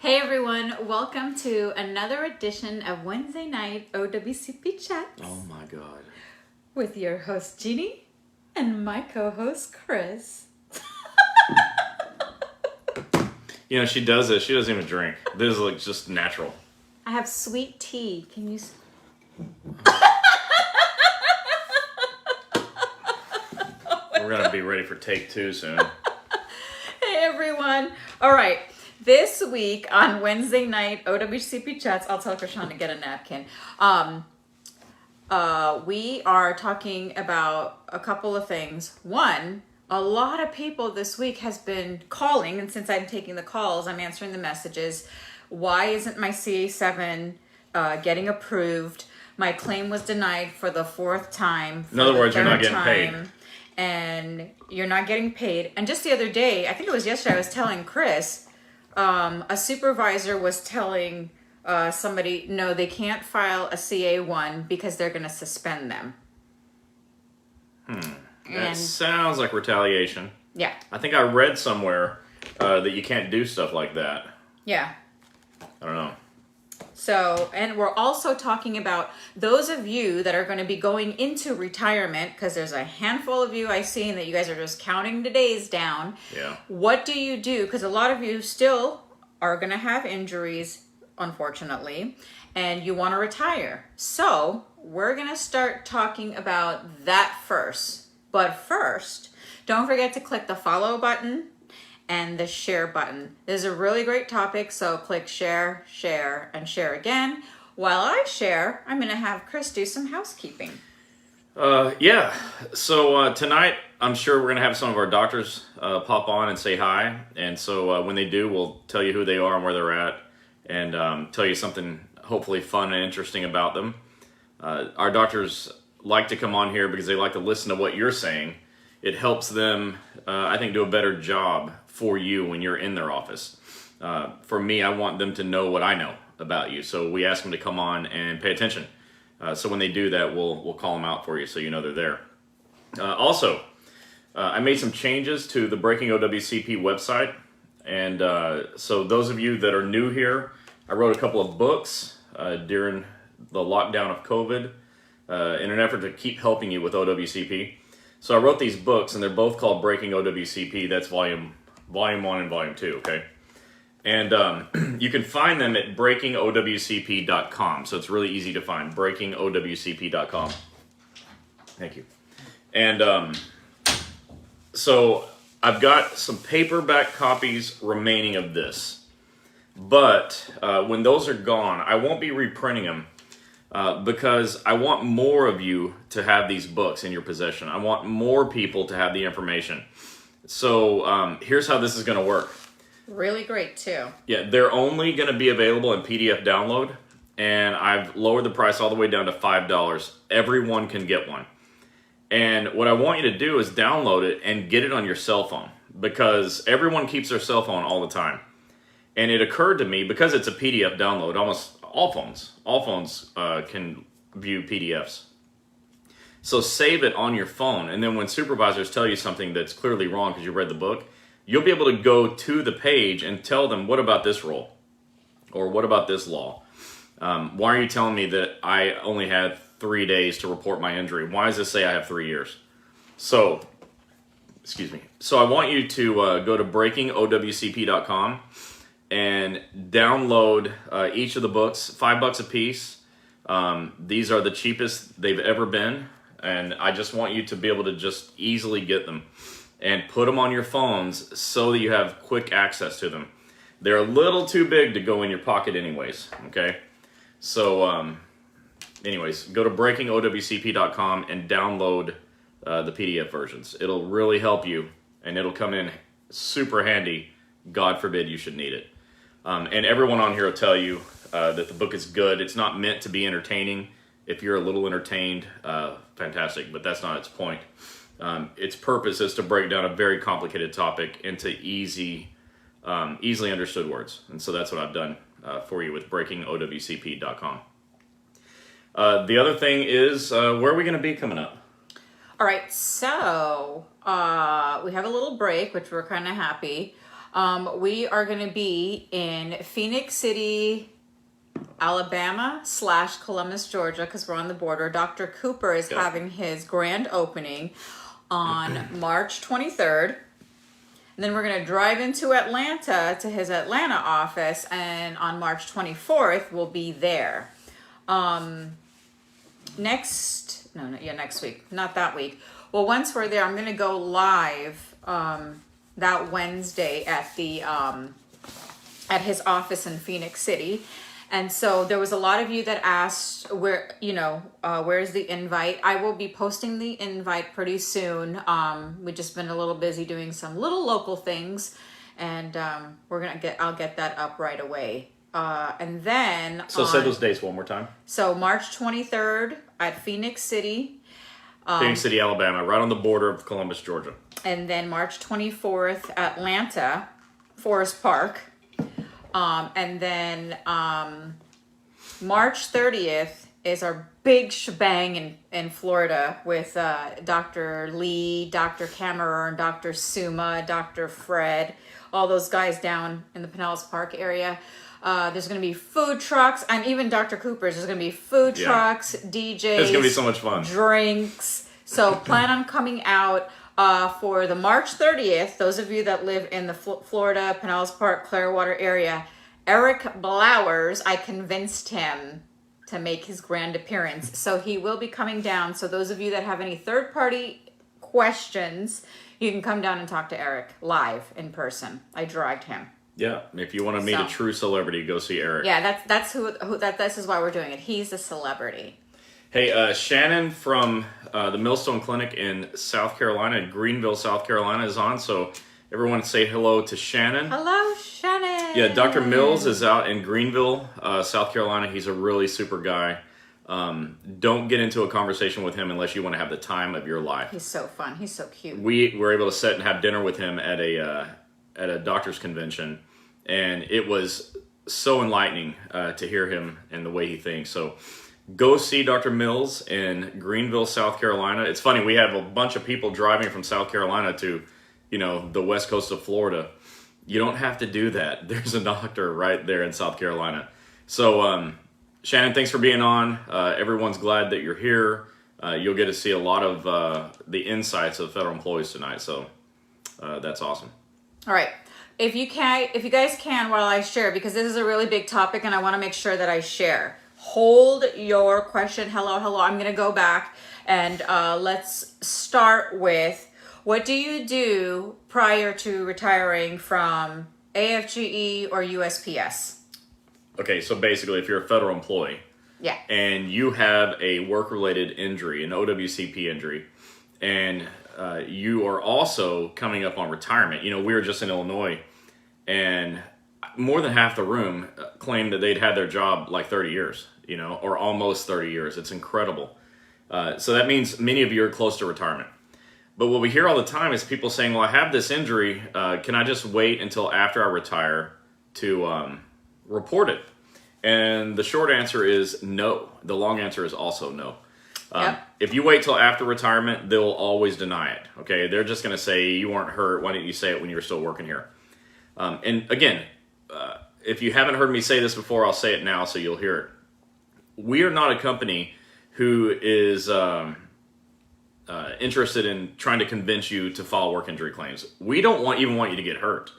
Hey everyone, welcome to another edition of Wednesday Night OWCP Chats. Oh my God. With your host Gini and my co-host Chris. You know, she does this. She doesn't even drink. This is like just natural. I have sweet tea. Can you... We're going to be ready for take 2 soon. Hey everyone. All right. This week on Wednesday Night OWCP Chats, I'll tell Krishan to get a napkin. We are talking about a couple of things. One, a lot of people this week has been calling, and since I'm taking the calls, I'm answering the messages. Why isn't my CA7 getting approved? My claim was denied for the 4th time. In other words, you're not getting paid. And you're not getting paid. And just the other day, I think it was yesterday, I was telling Chris, a supervisor was telling somebody, no, they can't file a CA1 because they're going to suspend them. That sounds like retaliation. Yeah. I think I read somewhere that you can't do stuff like that. Yeah. I don't know. So, and we're also talking about those of you that are going to be going into retirement, because there's a handful of you I've seen that you guys are just counting the days down. Yeah. What do you do? Because a lot of you still are going to have injuries, unfortunately, and you want to retire. So we're going to start talking about that first. But first, don't forget to click the follow button and the share button. This is a really great topic, so click share, share, and share again. While I share, I'm going to have Chris do some housekeeping. Yeah. So tonight, I'm sure we're going to have some of our doctors pop on and say hi. And so when they do, we'll tell you who they are and where they're at, and tell you something hopefully fun and interesting about them. Our doctors like to come on here because they like to listen to what you're saying. It helps them, I think, do a better job for you when you're in their office. For me, I want them to know what I know about you. So we ask them to come on and pay attention. So when they do that, we'll call them out for you so you know they're there. Also, I made some changes to the Breaking OWCP website. And so those of you that are new here, I wrote a couple of books during the lockdown of COVID in an effort to keep helping you with OWCP. So I wrote these books, and they're both called Breaking OWCP. That's volume 1 and volume 2, okay? And you can find them at breakingowcp.com. So it's really easy to find, breakingowcp.com. Thank you. And so I've got some paperback copies remaining of this. But when those are gone, I won't be reprinting them. Because I want more of you to have these books in your possession. I want more people to have the information. So here's how this is going to work. Really great, too. Yeah, they're only going to be available in PDF download, and I've lowered the price all the way down to $5. Everyone can get one. And what I want you to do is download it and get it on your cell phone, because everyone keeps their cell phone all the time. And it occurred to me, because it's a PDF download, almost all phones can view PDFs. So save it on your phone, and then when supervisors tell you something that's clearly wrong because you read the book, you'll be able to go to the page and tell them, what about this rule? Or what about this law? Why are you telling me that I only had 3 days to report my injury? Why does this say I have 3 years? So, excuse me. So I want you to go to breakingowcp.com and download each of the books, $5 a piece. These are the cheapest they've ever been, and I just want you to be able to just easily get them and put them on your phones so that you have quick access to them. They're a little too big to go in your pocket anyways, okay? So anyways, go to breakingowcp.com and download the PDF versions. It'll really help you, and it'll come in super handy. God forbid you should need it. And everyone on here will tell you that the book is good. It's not meant to be entertaining. If you're a little entertained, fantastic, but that's not its point. Its purpose is to break down a very complicated topic into easily understood words. And so that's what I've done for you with breakingowcp.com. The other thing is, where are we going to be coming up? All right, so we have a little break, which we're kind of happy. We are going to be in Phoenix City, Alabama / Columbus, Georgia, because we're on the border. Dr. Cooper is having his grand opening on March 23rd. And then we're going to drive into Atlanta to his Atlanta office, and on March 24th, we'll be there. Next week, not that week. Well, once we're there, I'm going to go live that Wednesday at the at his office in Phoenix City. And so there was a lot of you that asked where's the invite. I will be posting the invite pretty soon. We've just been a little busy doing some little local things, and I'll get that up right away. And then say those dates one more time. So March 23rd at Phoenix City. Phoenix City, Alabama, right on the border of Columbus, Georgia. And then March 24th, Atlanta, Forest Park. And then March 30th is our big shebang in Florida with Dr. Lee, Dr. Cameron, Dr. Suma, Dr. Fred, all those guys down in the Pinellas Park area. There's going to be food trucks, and even Dr. Cooper's. There's going to be food trucks, DJs. It's going to be so much fun. Drinks. So plan on coming out for the March 30th. Those of you that live in the Florida, Pinellas Park, Clearwater area, Eric Blowers, I convinced him to make his grand appearance. So he will be coming down. So those of you that have any third-party questions, you can come down and talk to Eric live in person. I dragged him. Yeah, if you want to meet a true celebrity, go see Eric. Yeah, that's who this is why we're doing it. He's a celebrity. Hey, Shannon from the Millstone Clinic in South Carolina, Greenville, South Carolina, is on. So everyone say hello to Shannon. Hello, Shannon. Yeah, Dr. Mills is out in Greenville, South Carolina. He's a really super guy. Don't get into a conversation with him unless you want to have the time of your life. He's so fun. He's so cute. We were able to sit and have dinner with him at a doctor's convention, and it was so enlightening to hear him and the way he thinks. So go see Dr. Mills in Greenville, South Carolina. It's funny, we have a bunch of people driving from South Carolina to, the west coast of Florida. You don't have to do that. There's a doctor right there in South Carolina. So, Shannon, thanks for being on. Everyone's glad that you're here. You'll get to see a lot of the insights of federal employees tonight. So that's awesome. All right. If you guys can, while I share, because this is a really big topic and I want to make sure that I share. Hold your question. Hello. I'm going to go back and let's start with, what do you do prior to retiring from AFGE or USPS? Okay, so basically, if you're a federal employee, and you have a work-related injury, an OWCP injury, and you are also coming up on retirement. We were just in Illinois, and more than half the room claimed that they'd had their job like 30 years, or almost 30 years. It's incredible. So that means many of you are close to retirement. But what we hear all the time is people saying, well, I have this injury. Can I just wait until after I retire to report it? And the short answer is no. The long answer is also no. If you wait till after retirement, they'll always deny it. Okay, they're just going to say you weren't hurt. Why didn't you say it when you were still working here? And again, if you haven't heard me say this before, I'll say it now so you'll hear it. We are not a company who is interested in trying to convince you to file work injury claims. We don't even want you to get hurt.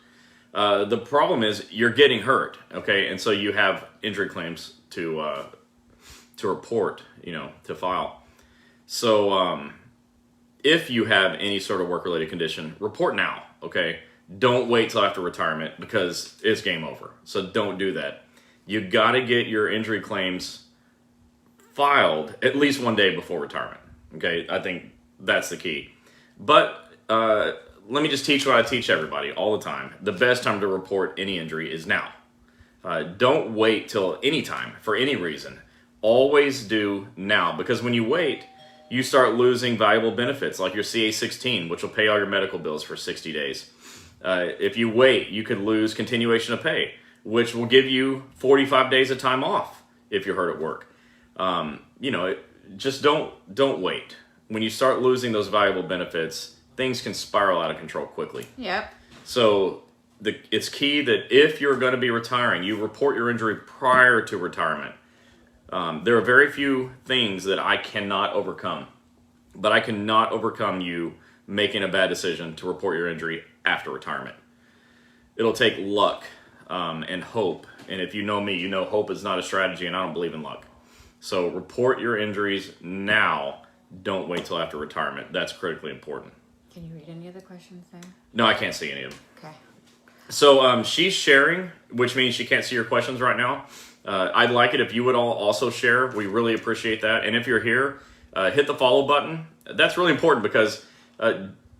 The problem is you're getting hurt, okay, and so you have injury claims to report, to file. So if you have any sort of work-related condition, report now, okay? Don't wait till after retirement because it's game over. So don't do that. You got to get your injury claims filed at least one day before retirement, okay? I think that's the key. But let me just teach what I teach everybody all the time. The best time to report any injury is now. Don't wait till any time for any reason. Always do now, because when you wait, you start losing valuable benefits like your CA-16, which will pay all your medical bills for 60 days. If you wait, you could lose continuation of pay, which will give you 45 days of time off if you're hurt at work. Just don't wait. When you start losing those valuable benefits, things can spiral out of control quickly. Yep. So it's key that if you're going to be retiring, you report your injury prior to retirement. There are very few things that I cannot overcome, but I cannot overcome you making a bad decision to report your injury after retirement. It'll take luck and hope. And if you know me, you know hope is not a strategy, and I don't believe in luck. So report your injuries now. Don't wait till after retirement. That's critically important. Can you read any of the questions there? No, I can't see any of them. Okay. So she's sharing, which means she can't see your questions right now. I'd like it if you would all also share. We really appreciate that. And if you're here, hit the follow button. That's really important because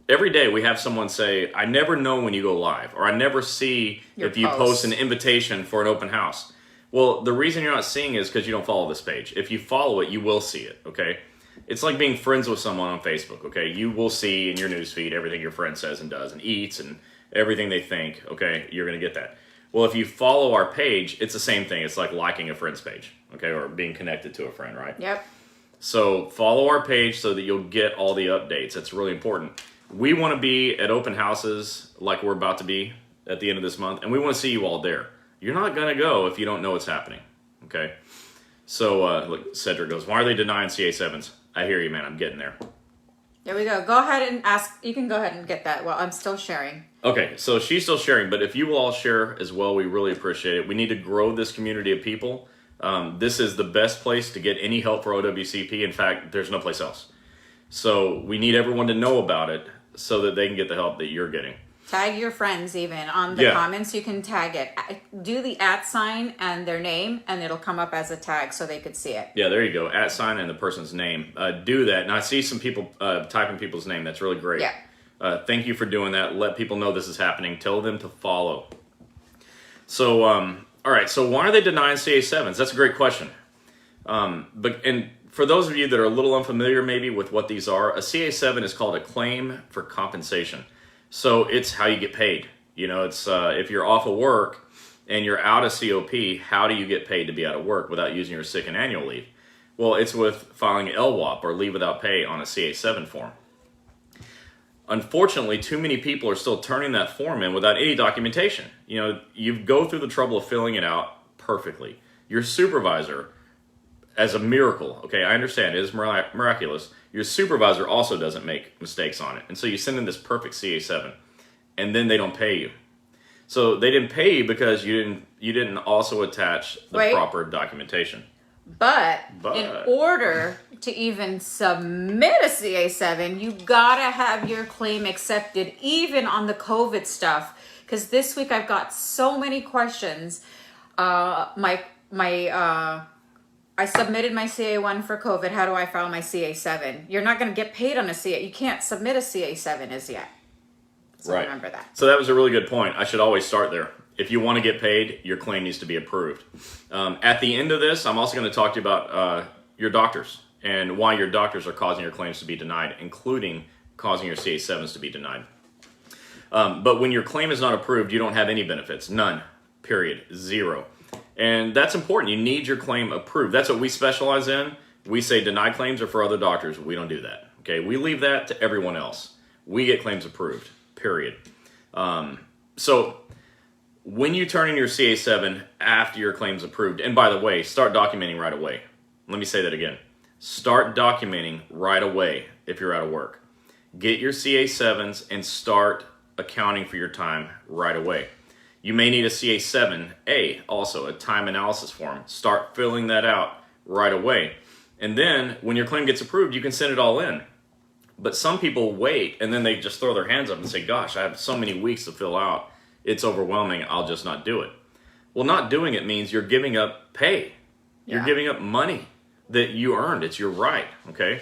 every day we have someone say, I never know when you go live, or I never see if you post an invitation for an open house. Well, the reason you're not seeing it is because you don't follow this page. If you follow it, you will see it, okay? It's like being friends with someone on Facebook, okay? You will see in your newsfeed everything your friend says and does and eats and everything they think, okay? You're going to get that. Well, if you follow our page, it's the same thing. It's like liking a friend's page, okay? Or being connected to a friend, right? Yep. So follow our page so that you'll get all the updates. That's really important. We want to be at open houses like we're about to be at the end of this month, and we want to see you all there. You're not going to go if you don't know what's happening, okay? So, look, Cedric goes, why are they denying CA7s? I hear you, man. I'm getting there. There we go. Go ahead and ask. You can go ahead and get that. Well, I'm still sharing. Okay, so she's still sharing, but if you will all share as well, we really appreciate it. We need to grow this community of people. This is the best place to get any help for OWCP. In fact, there's no place else. So we need everyone to know about it so that they can get the help that you're getting. Tag your friends even on the comments. You can tag it. Do the @ and their name, and it'll come up as a tag so they could see it. Yeah, there you go. @ and the person's name. Do that. And I see some people typing people's name. That's really great. Yeah. Thank you for doing that. Let people know this is happening. Tell them to follow. So, all right. So why are they denying CA7s? That's a great question. And for those of you that are a little unfamiliar maybe with what these are, a CA7 is called a claim for compensation. So it's how you get paid. You know, it's if you're off of work and you're out of COP, how do you get paid to be out of work without using your sick and annual leave? Well, it's with filing LWOP, or leave without pay, on a CA7 form. Unfortunately, too many people are still turning that form in without any documentation. You know, you go through the trouble of filling it out perfectly. Your supervisor, as a miracle, okay, I understand it is miraculous, your supervisor also doesn't make mistakes on it. And so you send in this perfect CA7, and then they don't pay you. So they didn't pay you because you didn't also attach the proper documentation. But in order to even submit a CA7, you gotta have your claim accepted, even on the COVID stuff. Because this week I've got so many questions. I submitted my CA1 for COVID. How do I file my CA7? You're not going to get paid on a CA. You can't submit a CA7 as yet. So right. Remember that. So that was a really good point. I should always start there. If you want to get paid, your claim needs to be approved. At the end of this, I'm also going to talk to you about your doctors and why your doctors are causing your claims to be denied, including causing your CA7s to be denied. But when your claim is not approved, you don't have any benefits. None. Period. Zero. And that's important. You need your claim approved. That's what we specialize in. We say denied claims are for other doctors. We don't do that. Okay, we leave that to everyone else. We get claims approved. Period. So when you turn in your CA7 after your claim's approved, and by the way, start documenting right away. Let me say that again. Start documenting right away if you're out of work. Get your CA7s and start accounting for your time right away. You may need a CA7A, also a time analysis form. Start filling that out right away. And then when your claim gets approved, you can send it all in. But some people wait and then they just throw their hands up and say, gosh, I have so many weeks to fill out. It's overwhelming. I'll just not do it. Well, not doing it means you're giving up pay. You're giving up money that you earned. It's your right. Okay.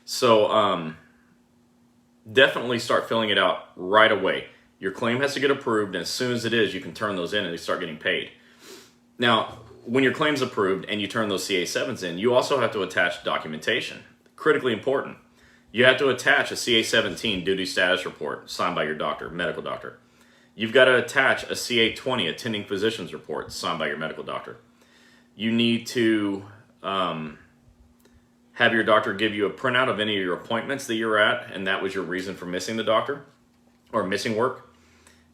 So definitely start filling it out right away. Your claim has to get approved, and as soon as it is, you can turn those in and they start getting paid. Now, when your claim's approved and you turn those CA7s in, you also have to attach documentation. Critically important. You have to attach a CA17 duty status report signed by your doctor, medical doctor. You've got to attach a CA20 attending physician's report signed by your medical doctor. You need to have your doctor give you a printout of any of your appointments that you're at, and that was your reason for missing the doctor or missing work.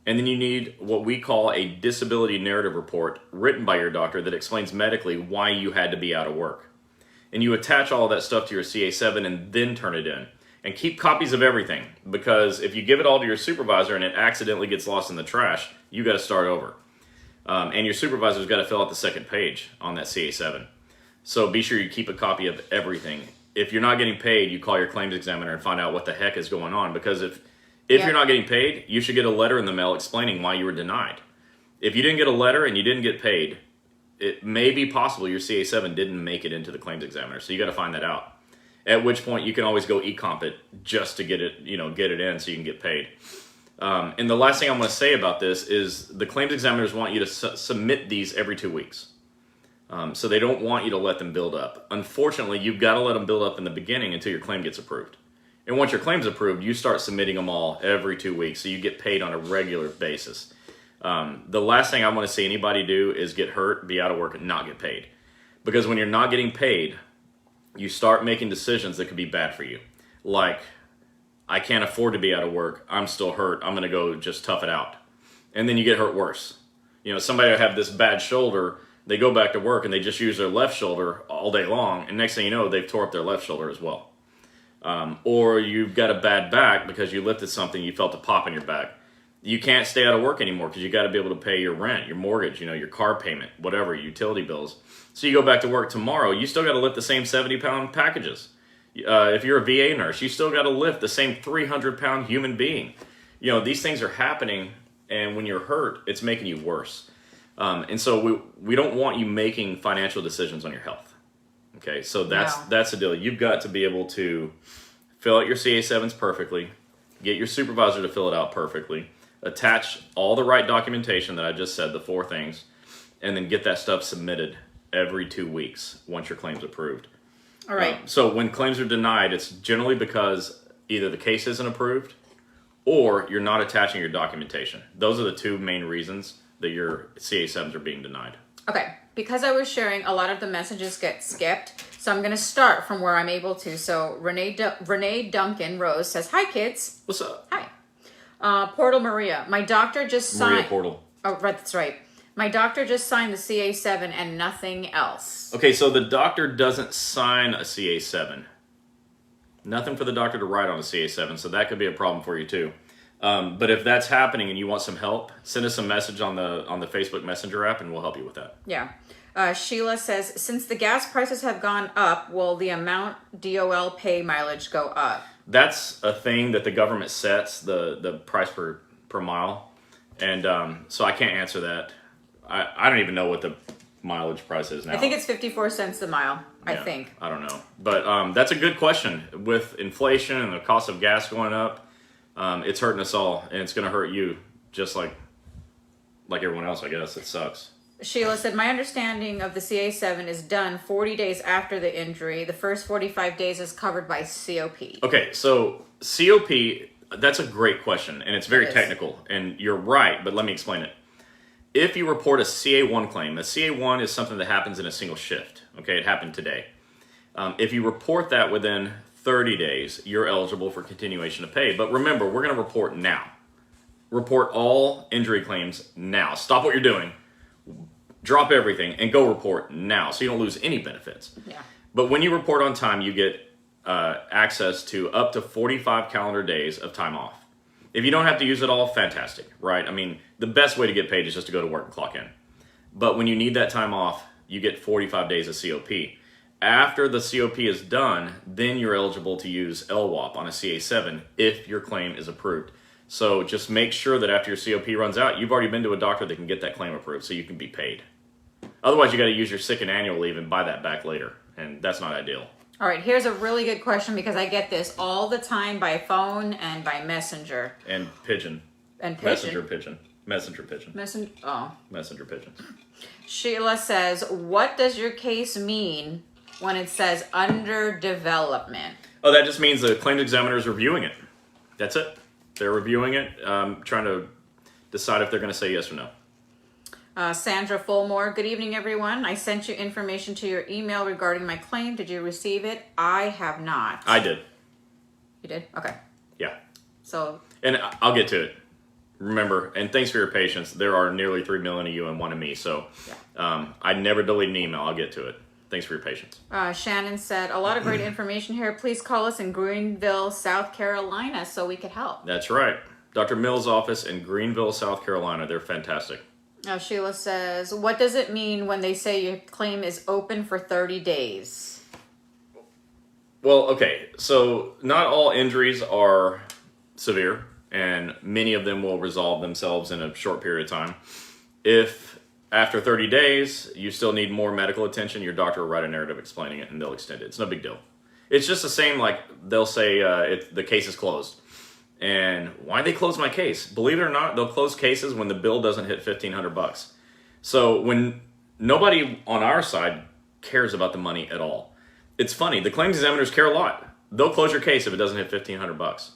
And then you need what we call a disability narrative report written by your doctor that explains medically why you had to be out of work. And you attach all that stuff to your CA7 and then turn it in. And keep copies of everything, because if you give it all to your supervisor and it accidentally gets lost in the trash, you got to start over. And your supervisor's got to fill out the second page on that CA7. So be sure you keep a copy of everything. If you're not getting paid, you call your claims examiner and find out what the heck is going on, because if you're not getting paid, you should get a letter in the mail explaining why you were denied. If you didn't get a letter and you didn't get paid, it may be possible your CA7 didn't make it into the claims examiner. So you got to find that out. At which point you can always go e-comp it just to get it, get it in so you can get paid. And the last thing I'm going to say about this is the claims examiners want you to submit these every 2 weeks. So they don't want you to let them build up. Unfortunately, you've got to let them build up in the beginning until your claim gets approved. And once your claim's approved, you start submitting them all every 2 weeks, so you get paid on a regular basis. The last thing I want to see anybody do is get hurt, be out of work, and not get paid. Because when you're not getting paid, you start making decisions that could be bad for you. Like, I can't afford to be out of work, I'm still hurt, I'm going to go just tough it out. And then you get hurt worse. Somebody will have this bad shoulder, they go back to work and they just use their left shoulder all day long, and next thing you know, they've tore up their left shoulder as well. Or you've got a bad back because you lifted something, you felt a pop in your back. You can't stay out of work anymore because you got to be able to pay your rent, your mortgage, your car payment, whatever, utility bills. So you go back to work tomorrow, you still got to lift the same 70-pound packages. If you're a VA nurse, you still got to lift the same 300-pound human being. These things are happening, and when you're hurt, it's making you worse. And so we don't want you making financial decisions on your health. Okay, so that's the deal. You've got to be able to fill out your CA7s perfectly, get your supervisor to fill it out perfectly, attach all the right documentation that I just said, the 4 things, and then get that stuff submitted every 2 weeks once your claim's approved. All right. So when claims are denied, it's generally because either the case isn't approved or you're not attaching your documentation. Those are the 2 main reasons that your CA7s are being denied. Okay. Because I was sharing, a lot of the messages get skipped, so I'm going to start from where I'm able to. So Renee Duncan Rose says, "Hi, kids." What's up? Hi. Portal Maria. My doctor just signed. Maria Portal. Oh, right, that's right. My doctor just signed the CA7 and nothing else. Okay, so the doctor doesn't sign a CA7. Nothing for the doctor to write on a CA7, so that could be a problem for you too. But if that's happening and you want some help, send us a message on the Facebook Messenger app and we'll help you with that. Yeah. Sheila says, since the gas prices have gone up, will the amount DOL pay mileage go up? That's a thing that the government sets, the price per mile. And so I can't answer that. I don't even know what the mileage price is now. I think it's 54 cents a mile, I think. I don't know. But that's a good question. With inflation and the cost of gas going up, it's hurting us all, and it's going to hurt you just like everyone else, I guess. It sucks. Sheila said, my understanding of the CA7 is done 40 days after the injury. The first 45 days is covered by COP. Okay, so COP, that's a great question, and it's very technical, and you're right, but let me explain it. If you report a CA1 claim, a CA1 is something that happens in a single shift. Okay, it happened today. If you report that within 30 days, you're eligible for continuation of pay. But remember, we're going to report now. Report all injury claims now. Stop what you're doing. Drop everything and go report now so you don't lose any benefits. Yeah. But when you report on time, you get access to up to 45 calendar days of time off. If you don't have to use it all, fantastic, right? I mean, the best way to get paid is just to go to work and clock in. But when you need that time off, you get 45 days of COP. After the COP is done, then you're eligible to use LWOP on a CA7 if your claim is approved. So just make sure that after your COP runs out, you've already been to a doctor that can get that claim approved so you can be paid. Otherwise, you got to use your sick and annual leave and buy that back later, and that's not ideal. All right, here's a really good question because I get this all the time by phone and by messenger. And pigeon. And pigeon. Messenger pigeon. Messenger pigeon. Messenger pigeon. Sheila says, what does your case mean when it says under development? Oh, that just means the claims examiner is reviewing it. That's it. They're reviewing it, trying to decide if they're going to say yes or no. Sandra Fulmore, good evening, everyone. I sent you information to your email regarding my claim. Did you receive it? I have not. I did. You did? Okay. Yeah. So. And I'll get to it. remember, and thanks for your patience, there are nearly 3 million of you and 1 of me, so I never delete an email. I'll get to it. Thanks for your patience. Shannon said, a lot of great information here. Please call us in Greenville, South Carolina, so we could help. That's right. Dr. Mills' office in Greenville, South Carolina. They're fantastic. Sheila says, what does it mean when they say your claim is open for 30 days? Well, okay, so not all injuries are severe, and many of them will resolve themselves in a short period of time. If after 30 days you still need more medical attention, your doctor will write a narrative explaining it, and they'll extend it. It's no big deal. It's just the same, like they'll say the case is closed. And why they close my case? Believe it or not, they'll close cases when the bill doesn't hit $1,500. So when nobody on our side cares about the money at all. It's funny, the claims examiners care a lot. They'll close your case if it doesn't hit $1,500.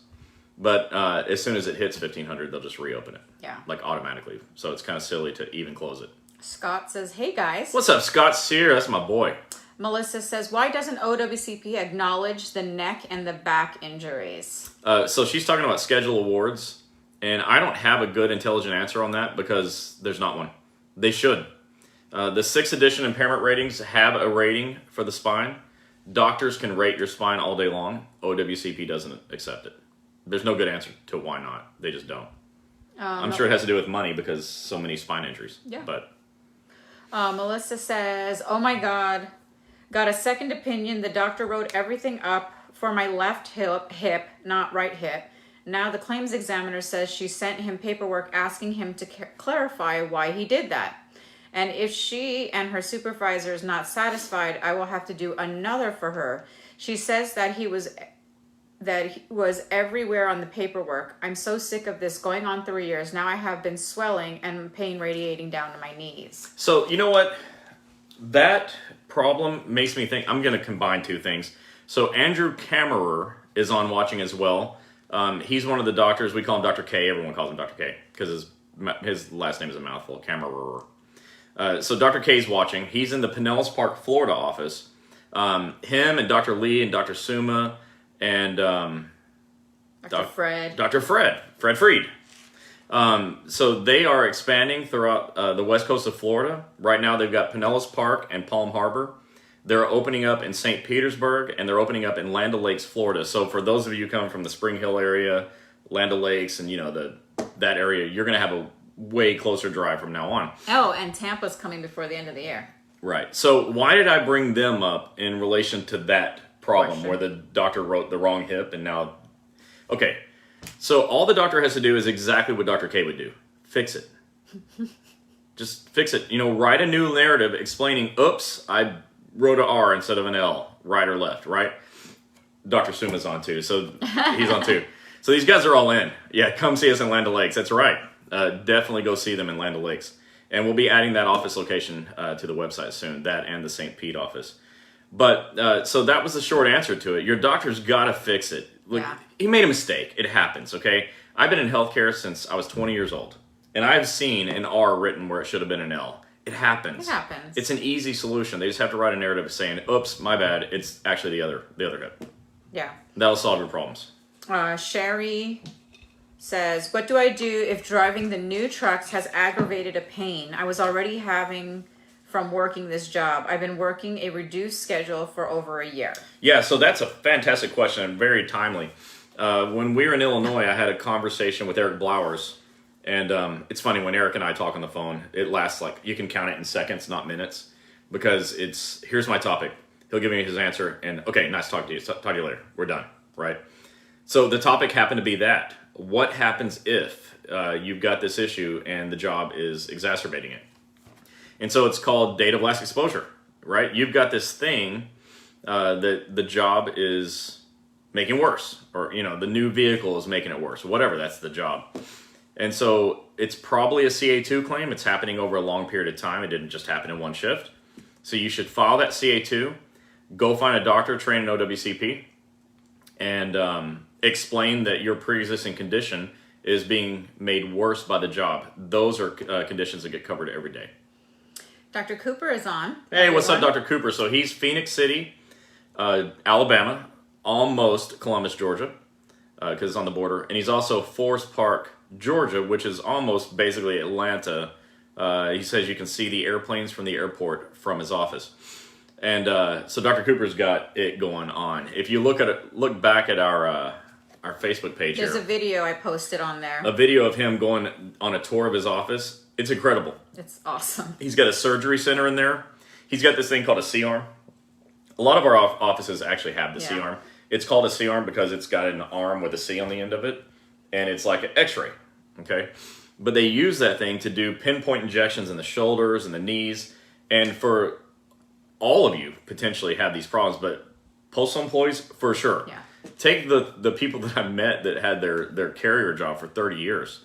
But as soon as it hits $1,500, they'll just reopen it. Yeah. Like automatically. So it's kind of silly to even close it. Scott says, hey guys. What's up, Scott Sear? That's my boy. Melissa says, why doesn't OWCP acknowledge the neck and the back injuries? So she's talking about schedule awards, and I don't have a good intelligent answer on that because there's not one. They should. The 6th edition impairment ratings have a rating for the spine. Doctors can rate your spine all day long. OWCP doesn't accept it. There's no good answer to why not. They just don't. I'm sure it has to do with money because so many spine injuries. Yeah. But Melissa says, oh my God, got a second opinion. The doctor wrote everything up for my left hip, not right hip. Now the claims examiner says she sent him paperwork asking him to clarify why he did that. And if she and her supervisor is not satisfied, I will have to do another for her. She says that he was everywhere on the paperwork. I'm so sick of this going on 3 years. Now I have been swelling and pain radiating down to my knees. So you know what? That problem makes me think, I'm going to combine two things. So Andrew Kammerer is on watching as well. He's one of the doctors. We call him Dr. K. Everyone calls him Dr. K because his last name is a mouthful, Kammerer. So Dr. K is watching. He's in the Pinellas Park, Florida office. Him and Dr. Lee and Dr. Suma and Dr. Fred Freed. So they are expanding throughout the west coast of Florida. Right now they've got Pinellas Park and Palm Harbor. They're opening up in St. Petersburg, and they're opening up in Land O'Lakes, Florida. So for those of you coming from the Spring Hill area, Land O'Lakes, and that area, you're going to have a way closer drive from now on. Oh, and Tampa's coming before the end of the year. Right. So why did I bring them up in relation to that problem where the doctor wrote the wrong hip and now... Okay. So all the doctor has to do is exactly what Dr. K would do. Fix it. Just fix it. Write a new narrative explaining, oops, I wrote an R instead of an L, right or left, right? Dr. Suma's on too, so he's on too. So these guys are all in. Yeah, come see us in Land O'Lakes. That's right. Definitely go see them in Land O'Lakes. And we'll be adding that office location to the website soon, that and the St. Pete office. But, so that was the short answer to it. Your doctor's got to fix it. Look, he made a mistake. It happens, okay? I've been in healthcare since I was 20 years old. And I've seen an R written where it should have been an L. It happens. It happens. It's an easy solution. They just have to write a narrative saying, oops, my bad. It's actually the other hip. Yeah. That'll solve your problems. Sherry says, what do I do if driving the new trucks has aggravated a pain I was already having from working this job? I've been working a reduced schedule for over a year. Yeah, so that's a fantastic question and very timely. When we were in Illinois, I had a conversation with Eric Blowers. And it's funny, when Eric and I talk on the phone, it lasts you can count it in seconds, not minutes. Because here's my topic. He'll give me his answer and, okay, nice talking to you. Talk to you later. We're done, right? So the topic happened to be that. What happens if you've got this issue and the job is exacerbating it? And so it's called date of last exposure, right? You've got this thing that the job is making worse, or the new vehicle is making it worse, whatever, that's the job. And so it's probably a CA2 claim. It's happening over a long period of time. It didn't just happen in one shift. So you should file that CA2, go find a doctor trained in OWCP, and explain that your pre-existing condition is being made worse by the job. Those are conditions that get covered every day. Dr. Cooper is on. Hey, what's up, Dr. Cooper? So he's Phoenix City, Alabama, almost Columbus, Georgia, because it's on the border. And he's also Forest Park, Georgia, which is almost basically Atlanta. He says you can see the airplanes from the airport from his office. And so Dr. Cooper's got it going on. If you look back at our Facebook page There's here. a video I posted on there. A video of him going on a tour of his office. It's incredible. It's awesome. He's got a surgery center in there. He's got this thing called a C-arm. A lot of our offices actually have the C-arm. It's called a C-arm because it's got an arm with a C on the end of it. And it's like an x-ray, okay? But they use that thing to do pinpoint injections in the shoulders and the knees. And for all of you potentially have these problems, but postal employees, for sure. Yeah. Take the people that I met that had their carrier job for 30 years.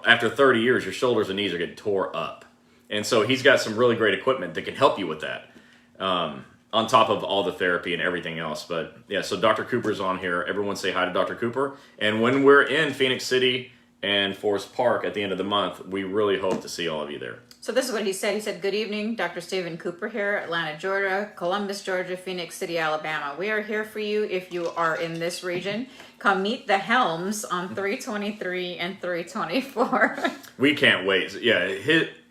After 30 years, your shoulders and knees are getting tore up. And so he's got some really great equipment that can help you with that, on top of all the therapy and everything else. But yeah, so Dr. Cooper's on here. Everyone say hi to Dr. Cooper. And when we're in Phoenix City and Forest Park at the end of the month, we really hope to see all of you there. So this is what he said. He said, good evening, Dr. Stephen Cooper here, Atlanta, Georgia, Columbus, Georgia, Phoenix City, Alabama. We are here for you if you are in this region. Come meet the Helms on 323 and 324. We can't wait. Yeah,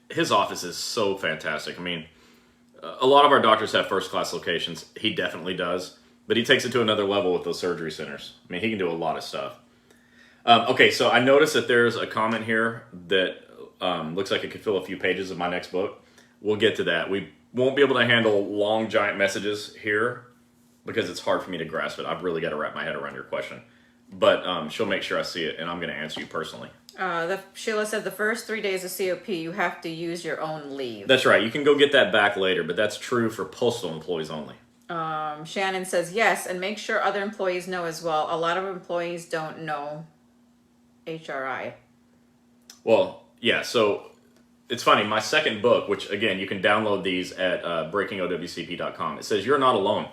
his office is so fantastic. I mean, a lot of our doctors have first-class locations. He definitely does. But he takes it to another level with those surgery centers. I mean, he can do a lot of stuff. Okay, so I noticed that there's a comment here that looks like it could fill a few pages of my next book. We'll get to that. We won't be able to handle long, giant messages here because it's hard for me to grasp it. I've really got to wrap my head around your question. But she'll make sure I see it, and I'm going to answer you personally. Sheila said the first 3 days of COP, you have to use your own leave. That's right. You can go get that back later, but that's true for postal employees only. Shannon says yes, and make sure other employees know as well. A lot of employees don't know HRI. Well, yeah, so it's funny. My second book, which, again, you can download these at breakingowcp.com. It says you're not alone.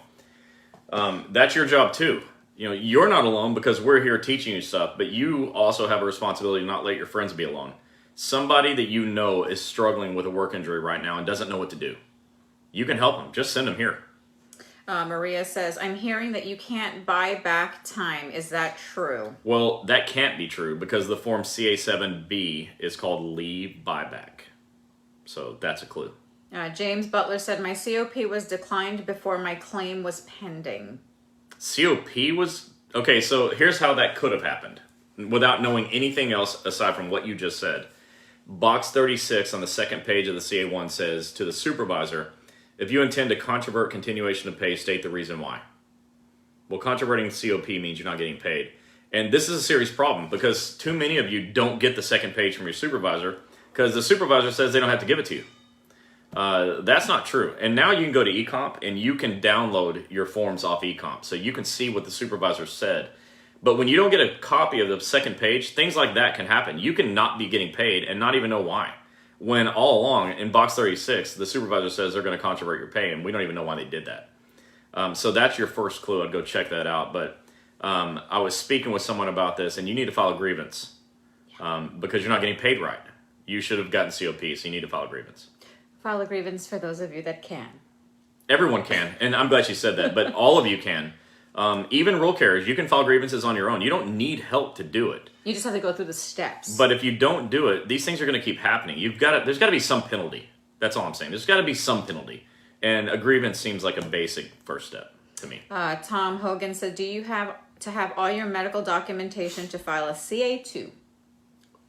That's your job, too. You're not alone because we're here teaching you stuff, but you also have a responsibility to not let your friends be alone. Somebody that you know is struggling with a work injury right now and doesn't know what to do. You can help them. Just send them here. Maria says, I'm hearing that you can't buy back time. Is that true? Well, that can't be true because the form CA7B is called leave buyback. So that's a clue. James Butler said, my COP was declined before my claim was pending. COP was... Okay, so here's how that could have happened without knowing anything else aside from what you just said. Box 36 on the second page of the CA1 says, to the supervisor, if you intend to controvert continuation of pay, state the reason why. Well, controverting COP means you're not getting paid. And this is a serious problem because too many of you don't get the second page from your supervisor because the supervisor says they don't have to give it to you. That's not true. And now you can go to eComp and you can download your forms off eComp. So you can see what the supervisor said. But when you don't get a copy of the second page, things like that can happen. You can not be getting paid and not even know why. When all along, in box 36, the supervisor says they're going to controvert your pay, and we don't even know why they did that. So that's your first clue. I'd go check that out. But I was speaking with someone about this, and you need to file a grievance because you're not getting paid right. You should have gotten COP, so you need to file a grievance. File a grievance for those of you that can. Everyone can, and I'm glad you said that, but all of you can. Even rural carriers, you can file grievances on your own. You don't need help to do it. You just have to go through the steps. But if you don't do it, these things are going to keep happening. There's got to be some penalty. That's all I'm saying. There's got to be some penalty. And a grievance seems like a basic first step to me. Tom Hogan said, do you have to have all your medical documentation to file a CA2?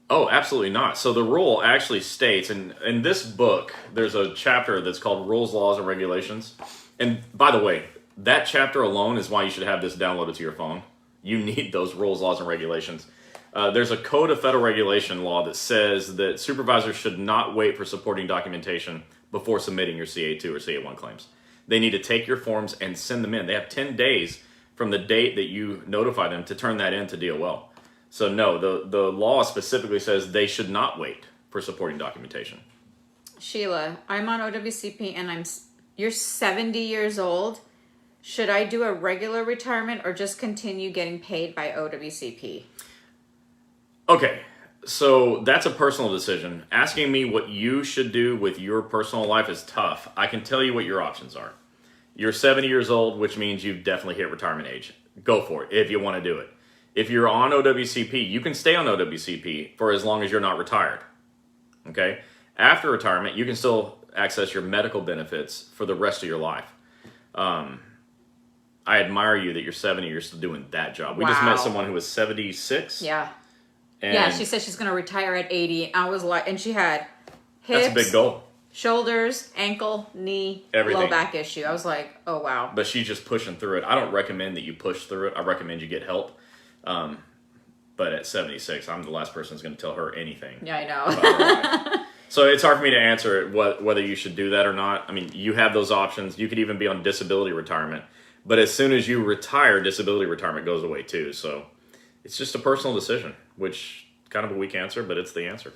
Oh, absolutely not. So the rule actually states, and in this book, there's a chapter that's called Rules, Laws, and Regulations. And by the way, that chapter alone is why you should have this downloaded to your phone. You need those rules, laws, and regulations. There's a code of federal regulation law that says that supervisors should not wait for supporting documentation before submitting your CA2 or CA1 claims. They need to take your forms and send them in. They have 10 days from the date that you notify them to turn that in to DOL. So no, the law specifically says they should not wait for supporting documentation. Sheila, I'm on OWCP and you're 70 years old. Should I do a regular retirement or just continue getting paid by OWCP? Okay, so that's a personal decision. Asking me what you should do with your personal life is tough. I can tell you what your options are. You're 70 years old, which means you've definitely hit retirement age. Go for it if you want to do it. If you're on OWCP, you can stay on OWCP for as long as you're not retired. Okay? After retirement, you can still access your medical benefits for the rest of your life. I admire you that you're 70, you're still doing that job. We just met someone who was 76. Yeah. And yeah, she said she's going to retire at 80. I was like, and she had hips, that's a big goal. Shoulders, ankle, knee, everything. low back issue. I was like, oh, wow. But she's just pushing through it. I don't recommend that you push through it. I recommend you get help. But at 76, I'm the last person who's going to tell her anything. Yeah, I know. So it's hard for me to answer whether you should do that or not. I mean, you have those options. You could even be on disability retirement. But as soon as you retire, disability retirement goes away too. So it's just a personal decision, which kind of a weak answer, but it's the answer.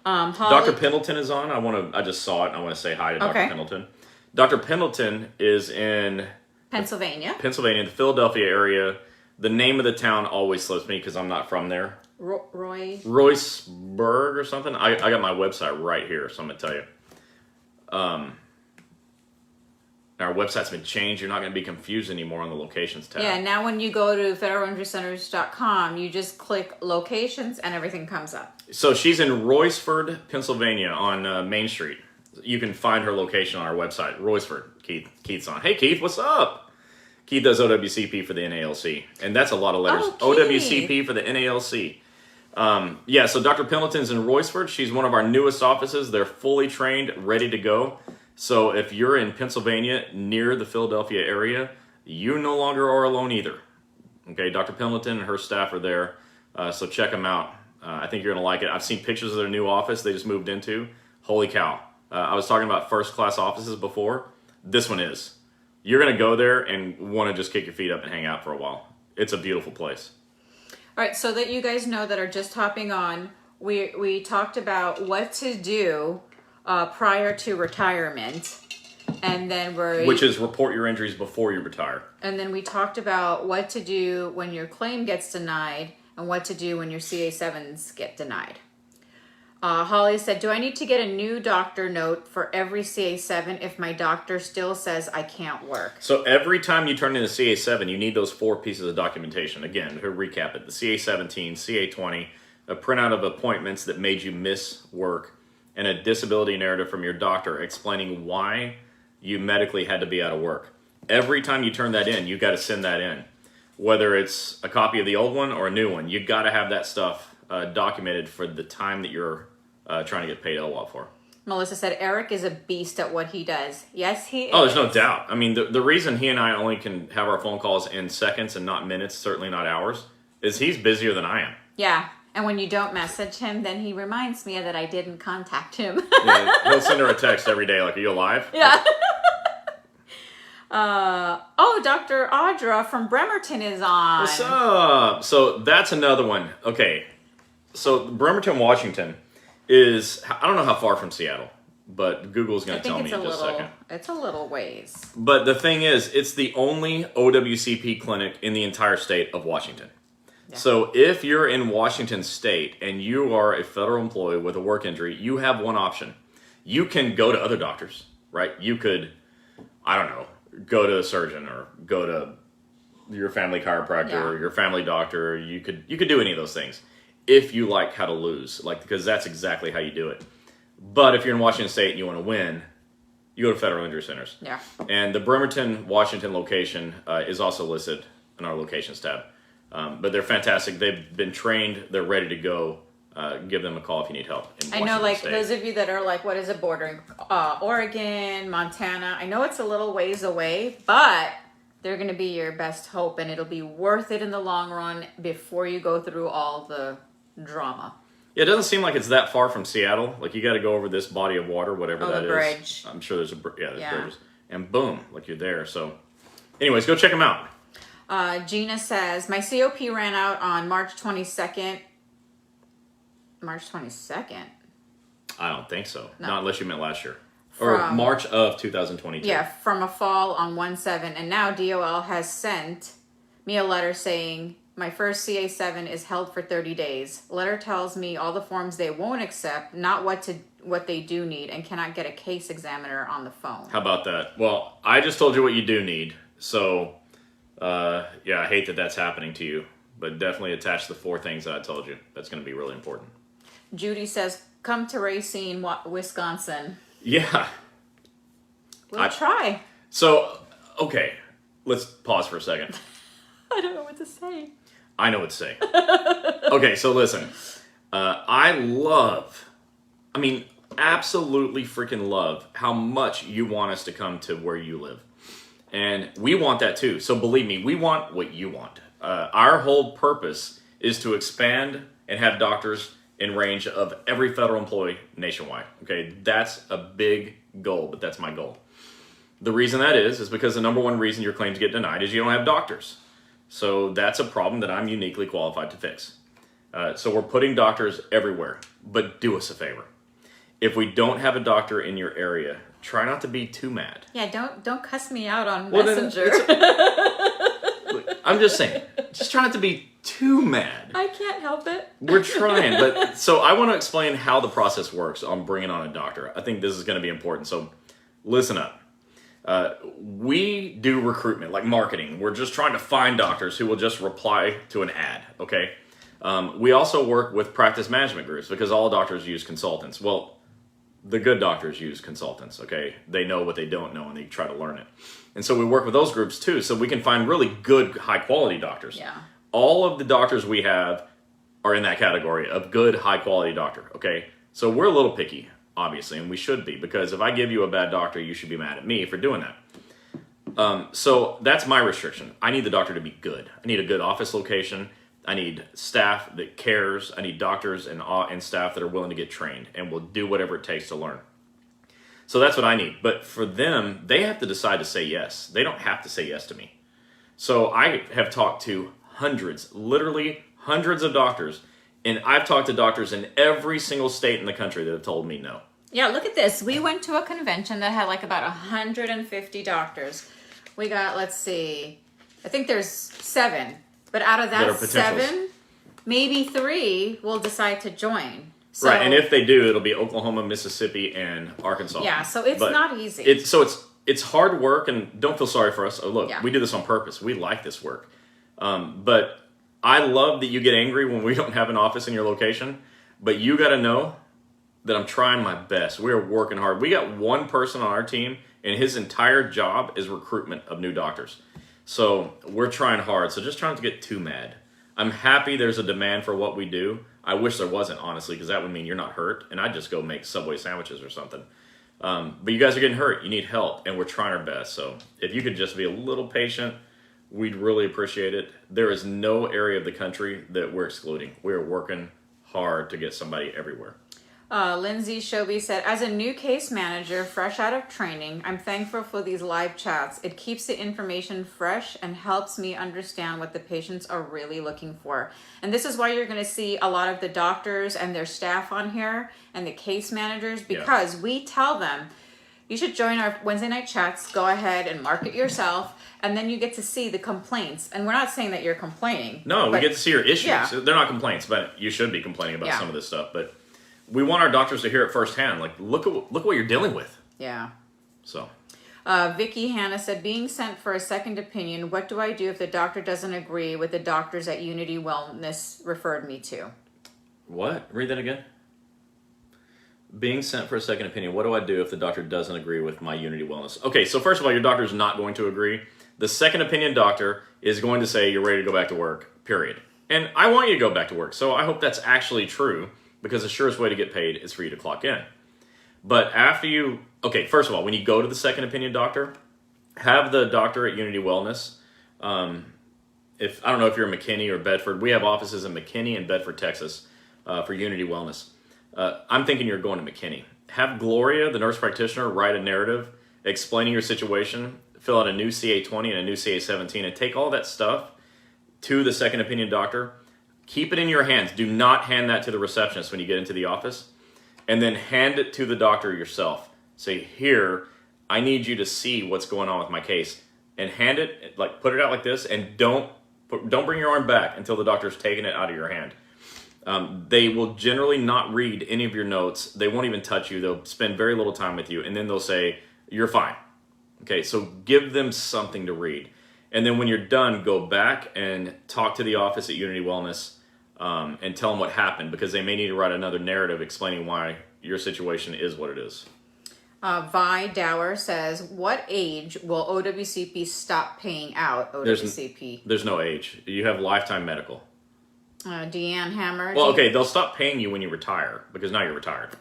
Dr. Pendleton is on. I just saw it, and I want to say hi to Dr. Pendleton. Dr. Pendleton is in Pennsylvania, the Philadelphia area. The name of the town always slips me because I'm not from there. Royceburg or something. I got my website right here, so I'm going to tell you. Our website's been changed. You're not going to be confused anymore on the locations tab. Yeah, now when you go to federalinjurycenters.com, you just click locations and everything comes up. So she's in Royceford, Pennsylvania on Main Street. You can find her location on our website. Royceford. Keith's on. Hey, Keith, what's up? Keith does OWCP for the NALC. And that's a lot of letters. Oh, OWCP for the NALC. So Dr. Pendleton's in Royceford. She's one of our newest offices. They're fully trained, ready to go. So if you're in Pennsylvania near the Philadelphia area, you no longer are alone either. Okay, Dr. Pendleton and her staff are there, so check them out. I think you're going to like it. I've seen pictures of their new office they just moved into. Holy cow. I was talking about first-class offices before. This one is. You're going to go there and want to just kick your feet up and hang out for a while. It's a beautiful place. All right, so that you guys know that are just hopping on, we talked about what to do prior to retirement, and then which is report your injuries before you retire. And then we talked about what to do when your claim gets denied and what to do when your CA7s get denied. Holly said, do I need to get a new doctor note for every CA7 if my doctor still says I can't work? So every time you turn in a CA7, you need those 4 pieces of documentation. Again, to recap it, the CA17, CA20, a printout of appointments that made you miss work, and a disability narrative from your doctor explaining why you medically had to be out of work. Every time you turn that in, you got to send that in. Whether it's a copy of the old one or a new one, you got to have that stuff documented for the time that you're trying to get paid LWOP for. Melissa said, Eric is a beast at what he does. Yes, he is. Oh, there's no doubt. I mean, the reason he and I only can have our phone calls in seconds and not minutes, certainly not hours, is he's busier than I am. Yeah. And when you don't message him, then he reminds me that I didn't contact him. Yeah, he'll send her a text every day, like, are you alive? Yeah. Dr. Audra from Bremerton is on. What's up? So that's another one. Okay. So Bremerton, Washington is, I don't know how far from Seattle, but Google's going to tell me in just a second. It's a little ways. But the thing is, it's the only OWCP clinic in the entire state of Washington. Yeah. So if you're in Washington State and you are a federal employee with a work injury, you have one option. You can go to other doctors, right? You could, I don't know, go to a surgeon or go to your family chiropractor or your family doctor. You could do any of those things if you like how to lose, because that's exactly how you do it. But if you're in Washington State and you want to win, you go to Federal Injury Centers. Yeah. And the Bremerton, Washington location is also listed in our locations tab. But they're fantastic. They've been trained. They're ready to go. Give them a call if you need help. I know, those of you that are like, what is it, bordering Oregon, Montana. I know it's a little ways away, but they're going to be your best hope, and it'll be worth it in the long run before you go through all the drama. Yeah, it doesn't seem like it's that far from Seattle. Like, you got to go over this body of water, whatever that is. Bridge. I'm sure there's bridges. And boom, you're there. So, anyways, go check them out. Gina says, my COP ran out on March 22nd. March 22nd? I don't think so. No. Not unless you meant last year. Or March of 2022. Yeah, from a fall on 1/7. And now DOL has sent me a letter saying, my first CA7 is held for 30 days. Letter tells me all the forms they won't accept, not what they do need, and cannot get a case examiner on the phone. How about that? Well, I just told you what you do need. So, I hate that that's happening to you. But definitely attach the 4 things that I told you. That's going to be really important. Judy says, come to Racine, Wisconsin. Yeah. We'll try. So, okay, let's pause for a second. I don't know what to say. I know what to say. Okay, so listen. Absolutely freaking love how much you want us to come to where you live. And we want that too. So believe me, we want what you want. Our whole purpose is to expand and have doctors in range of every federal employee nationwide. Okay, that's a big goal, but that's my goal. The reason that is because the number one reason your claims get denied is you don't have doctors. So that's a problem that I'm uniquely qualified to fix. So we're putting doctors everywhere, but do us a favor. If we don't have a doctor in your area, try not to be too mad. Yeah, don't cuss me out on Messenger. Look, I'm just saying, just try not to be too mad. I can't help it. We're trying, but so I want to explain how the process works on bringing on a doctor. I think this is going to be important, so listen up. We do recruitment, like marketing. We're just trying to find doctors who will just reply to an ad, okay? We also work with practice management groups because all doctors use consultants. Well, the good doctors use consultants, okay? They know what they don't know and they try to learn it. And so we work with those groups too, so we can find really good, high-quality doctors. Yeah. All of the doctors we have are in that category of good, high-quality doctor, okay? So we're a little picky, obviously, and we should be, because if I give you a bad doctor, you should be mad at me for doing that. So that's my restriction. I need the doctor to be good. I need a good office location. I need staff that cares. I need doctors and staff that are willing to get trained and will do whatever it takes to learn. So that's what I need. But for them, they have to decide to say yes. They don't have to say yes to me. So I have talked to hundreds, literally hundreds of doctors, and I've talked to doctors in every single state in the country that have told me no. Yeah, look at this. We went to a convention that had like about 150 doctors. We got, let's see, I think there's 7. But out of that 7, maybe 3 will decide to join. So, right, and if they do, it'll be Oklahoma, Mississippi, and Arkansas. Yeah, so it's not easy. It's hard work, and don't feel sorry for us. Oh, look, yeah. We do this on purpose. We like this work. But I love that you get angry when we don't have an office in your location. But you got to know that I'm trying my best. We are working hard. We got one person on our team, and his entire job is recruitment of new doctors. So we're trying hard. So just try not to get too mad. I'm happy there's a demand for what we do. I wish there wasn't, honestly, because that would mean you're not hurt, and I'd just go make Subway sandwiches or something. But you guys are getting hurt. You need help, and we're trying our best. So if you could just be a little patient, we'd really appreciate it. There is no area of the country that we're excluding. We're working hard to get somebody everywhere. Lindsay Shoby said, as a new case manager, fresh out of training, I'm thankful for these live chats. It keeps the information fresh and helps me understand what the patients are really looking for. And this is why you're going to see a lot of the doctors and their staff on here and the case managers, because we tell them, you should join our Wednesday night chats, go ahead and market yourself, and then you get to see the complaints. And we're not saying that you're complaining. No, we get to see your issues. Yeah. They're not complaints, but you should be complaining about some of this stuff. But we want our doctors to hear it firsthand. Like, look at what you're dealing with. Yeah. So. Vicky Hanna said, being sent for a second opinion, what do I do if the doctor doesn't agree with the doctors at Unity Wellness referred me to? What? Read that again. Being sent for a second opinion, what do I do if the doctor doesn't agree with my Unity Wellness? Okay, so first of all, your doctor is not going to agree. The second opinion doctor is going to say you're ready to go back to work, period. And I want you to go back to work, so I hope that's actually true, because the surest way to get paid is for you to clock in. But after you, okay, first of all, when you go to the second opinion doctor, have the doctor at Unity Wellness. If I don't know if you're in McKinney or Bedford, we have offices in McKinney and Bedford, Texas, for Unity Wellness. I'm thinking you're going to McKinney. Have Gloria, the nurse practitioner, write a narrative explaining your situation, fill out a new CA-20 and a new CA-17, and take all that stuff to the second opinion doctor. Keep it in your hands. Do not hand that to the receptionist when you get into the office. And then hand it to the doctor yourself. Say, here, I need you to see what's going on with my case. And hand it, like put it out like this, and don't bring your arm back until the doctor's taken it out of your hand. They will generally not read any of your notes. They won't even touch you. They'll spend very little time with you. And then they'll say, you're fine. Okay, so give them something to read. And then when you're done, go back and talk to the office at Unity Wellness and tell them what happened, because they may need to write another narrative explaining why your situation is what it is. Vi Dower says, what age will OWCP stop paying out OWCP? There's no age. You have lifetime medical. Deanne Hammer. Well, okay, they'll stop paying you when you retire, because now you're retired.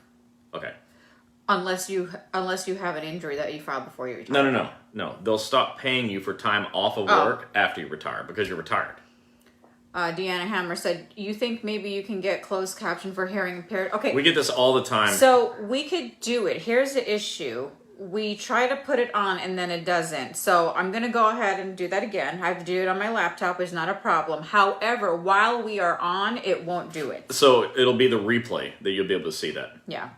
Okay. Unless you have an injury that you filed before you retire. No. They'll stop paying you for time off of work after you retire, because you're retired. Deanna Hammer said, you think maybe you can get closed caption for hearing impaired? Okay. We get this all the time. So we could do it. Here's the issue. We try to put it on and then it doesn't. So I'm going to go ahead and do that again. I have to do it on my laptop. It's not a problem. However, while we are on, it won't do it. So it'll be the replay that you'll be able to see that. Yeah.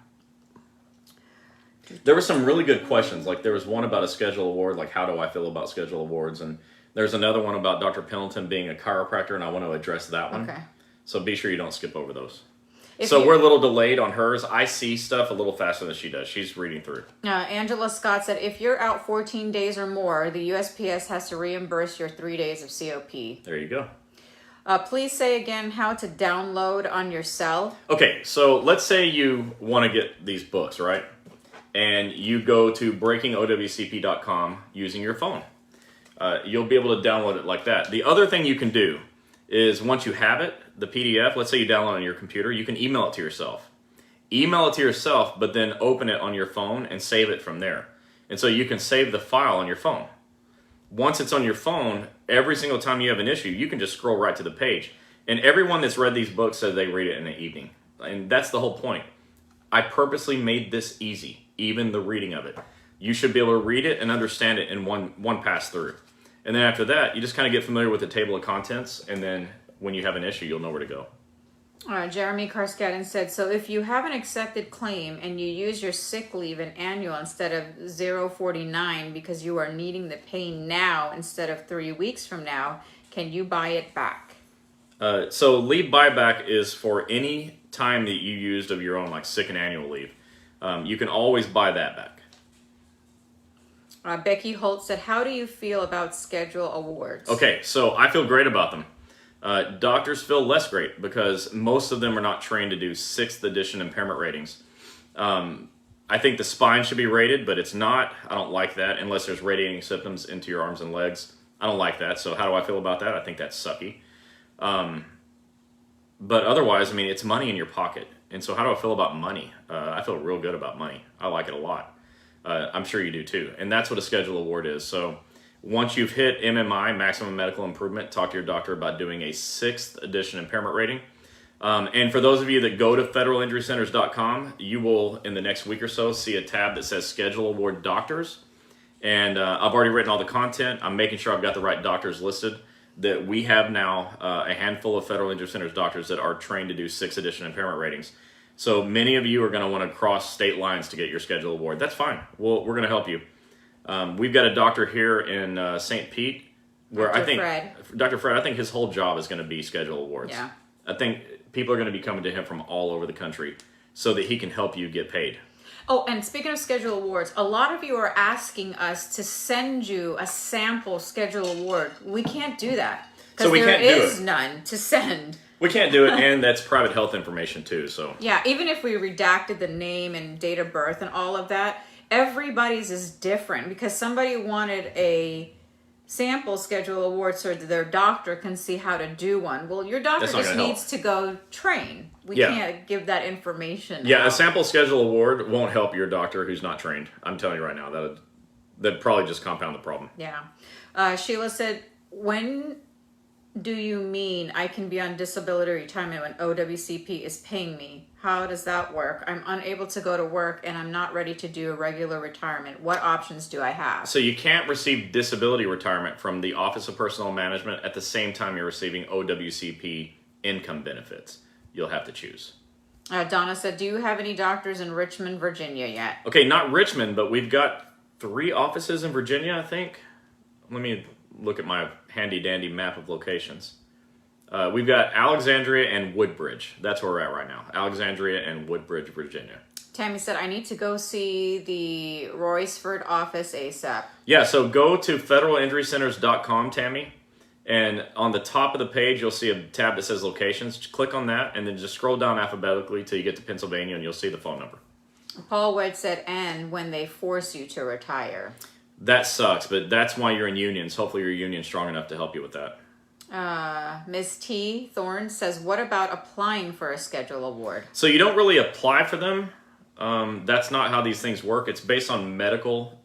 There were some really good questions. Like there was one about a schedule award, like how do I feel about schedule awards? And there's another one about Dr. Pendleton being a chiropractor, and I want to address that one. Okay. So be sure you don't skip over those. We're a little delayed on hers. I see stuff a little faster than she does. She's reading through. Angela Scott said, if you're out 14 days or more, the USPS has to reimburse your 3 days of COP. There you go. Please say again how to download on your cell. Okay, so let's say you want to get these books, right? And you go to breakingowcp.com using your phone. You'll be able to download it like that. The other thing you can do is once you have it, the PDF, let's say you download it on your computer, you can email it to yourself. Email it to yourself, but then open it on your phone and save it from there. And so you can save the file on your phone. Once it's on your phone, every single time you have an issue, you can just scroll right to the page. And everyone that's read these books says they read it in the evening. And that's the whole point. I purposely made this easy, even the reading of it. You should be able to read it and understand it in one pass through. And then after that, you just kind of get familiar with the table of contents, and then when you have an issue, you'll know where to go. Jeremy Karskadin said, so if you have an accepted claim and you use your sick leave and annual instead of 049 because you are needing the pay now instead of 3 weeks from now, can you buy it back? So leave buyback is for any time that you used of your own, like sick and annual leave. You can always buy that back. Becky Holt said, how do you feel about schedule awards? Okay, so I feel great about them. Doctors feel less great because most of them are not trained to do 6th edition impairment ratings. I think the spine should be rated, but it's not. I don't like that unless there's radiating symptoms into your arms and legs. I don't like that. So how do I feel about that? I think that's sucky. But otherwise, I mean, it's money in your pocket. And so how do I feel about money? I feel real good about money. I like it a lot. I'm sure you do too. And that's what a schedule award is. So once you've hit MMI, maximum medical improvement, talk to your doctor about doing a 6th edition impairment rating. And for those of you that go to federalinjurycenters.com, you will, in the next week or so, see a tab that says Schedule Award Doctors. And I've already written all the content. I'm making sure I've got the right doctors listed. That we have now a handful of Federal Injury Centers doctors that are trained to do 6th edition impairment ratings. So many of you are going to want to cross state lines to get your Schedule Award. That's fine. We're going to help you. We've got a doctor here in St. Pete where Dr. Fred, I think his whole job is going to be Schedule Awards. Yeah. I think people are going to be coming to him from all over the country so that he can help you get paid. Oh, and speaking of schedule awards, a lot of you are asking us to send you a sample schedule award. We can't do that because there is none to send. We can't do it, and that's private health information too. So yeah, even if we redacted the name and date of birth and all of that, everybody's is different because somebody wanted a sample schedule award so that their doctor can see how to do one. Well, your doctor just needs to go train. We can't give that information. Yeah, a sample schedule award won't help your doctor who's not trained. I'm telling you right now, that'd probably just compound the problem. Yeah. Sheila said, when do you mean I can be on disability retirement when OWCP is paying me? How does that work? I'm unable to go to work and I'm not ready to do a regular retirement. What options do I have? So you can't receive disability retirement from the Office of Personnel Management at the same time you're receiving OWCP income benefits. You'll have to choose. Donna said, do you have any doctors in Richmond, Virginia yet? Okay, not Richmond, but we've got 3 offices in Virginia, I think. Let me look at my handy-dandy map of locations. We've got Alexandria and Woodbridge. That's where we're at right now. Alexandria and Woodbridge, Virginia. Tammy said, I need to go see the Royceford office ASAP. Yeah, so go to federalinjurycenters.com, Tammy, and on the top of the page, you'll see a tab that says locations. Just click on that, and then just scroll down alphabetically till you get to Pennsylvania, and you'll see the phone number. Paul Wood said, and when they force you to retire. That sucks, but that's why you're in unions. Hopefully your union's strong enough to help you with that. Ms. T. Thorne says, what about applying for a schedule award? So you don't really apply for them. That's not how these things work. It's based on medical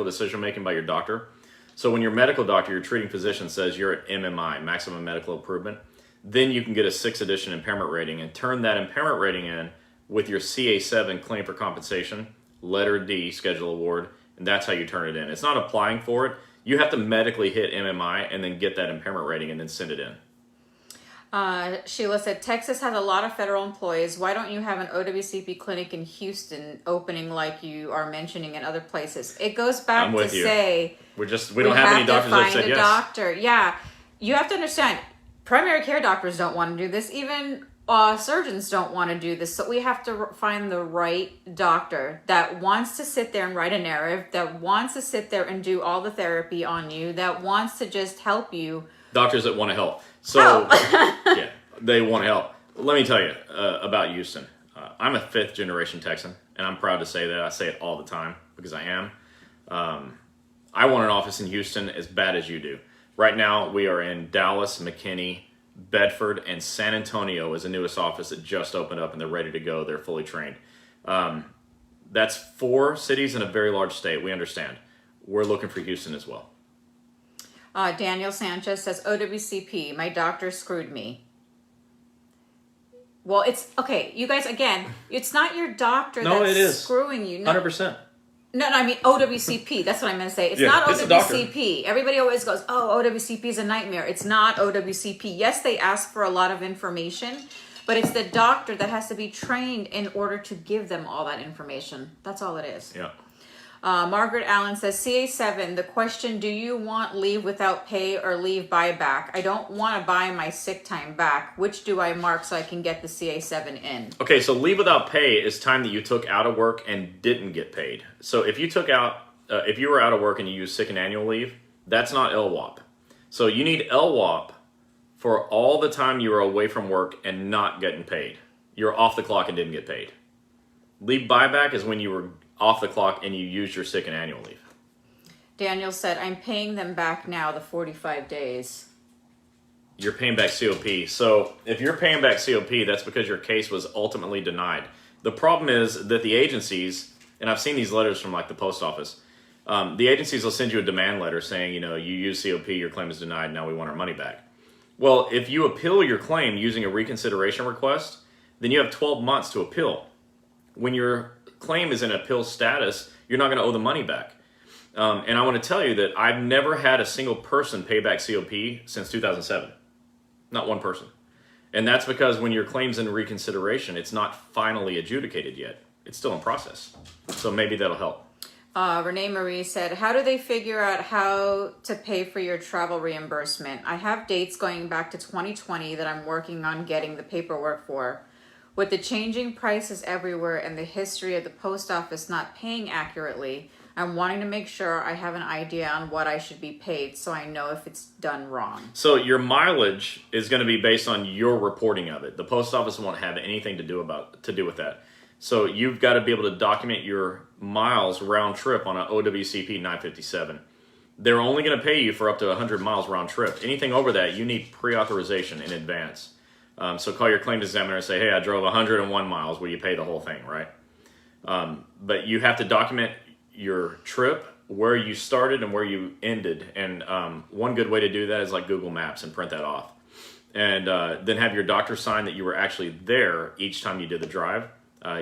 decision making by your doctor. So when your medical doctor, your treating physician says you're at MMI, maximum medical improvement, then you can get a 6th edition impairment rating and turn that impairment rating in with your CA7 claim for compensation, letter D schedule award, and that's how you turn it in. It's not applying for it. You have to medically hit MMI and then get that impairment rating and then send it in. Sheila said, Texas has a lot of federal employees. Why don't you have an OWCP clinic in Houston opening like you are mentioning in other places? It goes back to say we don't have any doctors that said yes. Doctor. Yeah, you have to understand, primary care doctors don't want to do this. Even surgeons don't want to do this. So we have to find the right doctor that wants to sit there and write a narrative, that wants to sit there and do all the therapy on you, that wants to just help you. Doctors that want to help. So, yeah, they want to help. Let me tell you about Houston. I'm a 5th generation Texan, and I'm proud to say that. I say it all the time because I am. I want an office in Houston as bad as you do. Right now, we are in Dallas, McKinney, Bedford, and San Antonio is the newest office that just opened up, and they're ready to go. They're fully trained. That's 4 cities in a very large state. We understand. We're looking for Houston as well. Daniel Sanchez says, OWCP, my doctor screwed me. Well, it's, okay, you guys, again, it's not your doctor that's screwing you. No, 100%. No, I mean OWCP. That's what I meant to say. It's not OWCP. Everybody always goes, oh, OWCP is a nightmare. It's not OWCP. Yes, they ask for a lot of information, but it's the doctor that has to be trained in order to give them all that information. That's all it is. Yeah. Margaret Allen says, CA7, the question, do you want leave without pay or leave buyback? I don't want to buy my sick time back. Which do I mark so I can get the CA7 in? Okay, so leave without pay is time that you took out of work and didn't get paid. So if you took out, if you were out of work and you used sick and annual leave, that's not LWOP. So you need LWOP for all the time you were away from work and not getting paid. You're off the clock and didn't get paid. Leave buyback is when you were off the clock and you used your sick and annual leave. Daniel said, I'm paying them back now, the 45 days. You're paying back COP. So if you're paying back COP, that's because your case was ultimately denied. The problem is that the agencies, and I've seen these letters from like the post office, the agencies will send you a demand letter saying, you know, you used COP, your claim is denied, now we want our money back. Well, if you appeal your claim using a reconsideration request, then you have 12 months to appeal. When your claim is in appeal status, you're not going to owe the money back. And I want to tell you that I've never had a single person pay back COP since 2007. Not one person. And that's because when your claim's in reconsideration, it's not finally adjudicated yet. It's still in process. So maybe that'll help. Renee Marie said, how do they figure out how to pay for your travel reimbursement? I have dates going back to 2020 that I'm working on getting the paperwork for. With the changing prices everywhere and the history of the post office not paying accurately, I'm wanting to make sure I have an idea on what I should be paid so I know if it's done wrong. So your mileage is going to be based on your reporting of it. The post office won't have anything to do with that. So you've got to be able to document your miles round trip on an OWCP 957. They're only going to pay you for up to 100 miles round trip. Anything over that, you need pre-authorization in advance. So call your claims examiner and say, hey, I drove 101 miles. Will you pay the whole thing, right? But you have to document your trip, where you started and where you ended. And one good way to do that is like Google Maps and print that off. And then have your doctor sign that you were actually there each time you did the drive.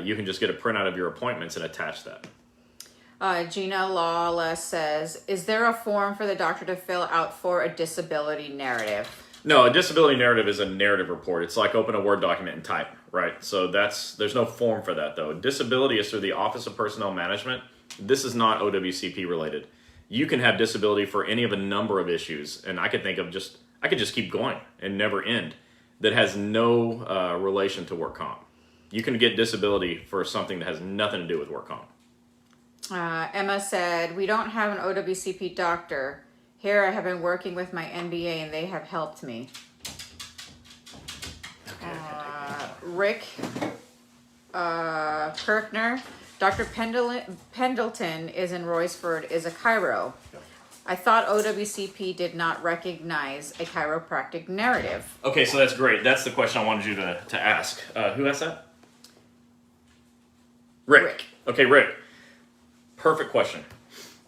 You can just get a printout of your appointments and attach that. Gina Lawless says, is there a form for the doctor to fill out for a disability narrative? No, a disability narrative is a narrative report. It's like open a Word document and type, right? So there's no form for that, though. Disability is through the Office of Personnel Management. This is not OWCP related. You can have disability for any of a number of issues, and I could just keep going and never end, that has no relation to work comp. You can get disability for something that has nothing to do with work comp. Emma said, we don't have an OWCP doctor. Here I have been working with my MBA and they have helped me. Rick Kirkner, Dr. Pendleton is in Roysford, is a chiro. I thought OWCP did not recognize a chiropractic narrative. Okay, so that's great. That's the question I wanted you to ask. Who asked that? Rick. Okay, Rick. Perfect question.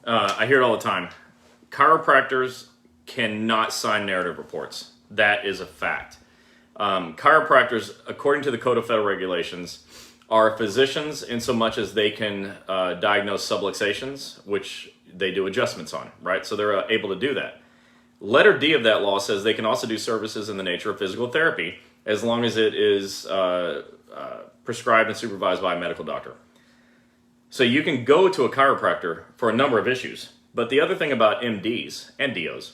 I hear it all the time. Chiropractors cannot sign narrative reports. That is a fact. Chiropractors, according to the Code of Federal Regulations, are physicians in so much as they can diagnose subluxations, which they do adjustments on, right? So they're able to do that. Letter D of that law says they can also do services in the nature of physical therapy as long as it is prescribed and supervised by a medical doctor. So you can go to a chiropractor for a number of issues. But the other thing about MDs and DOs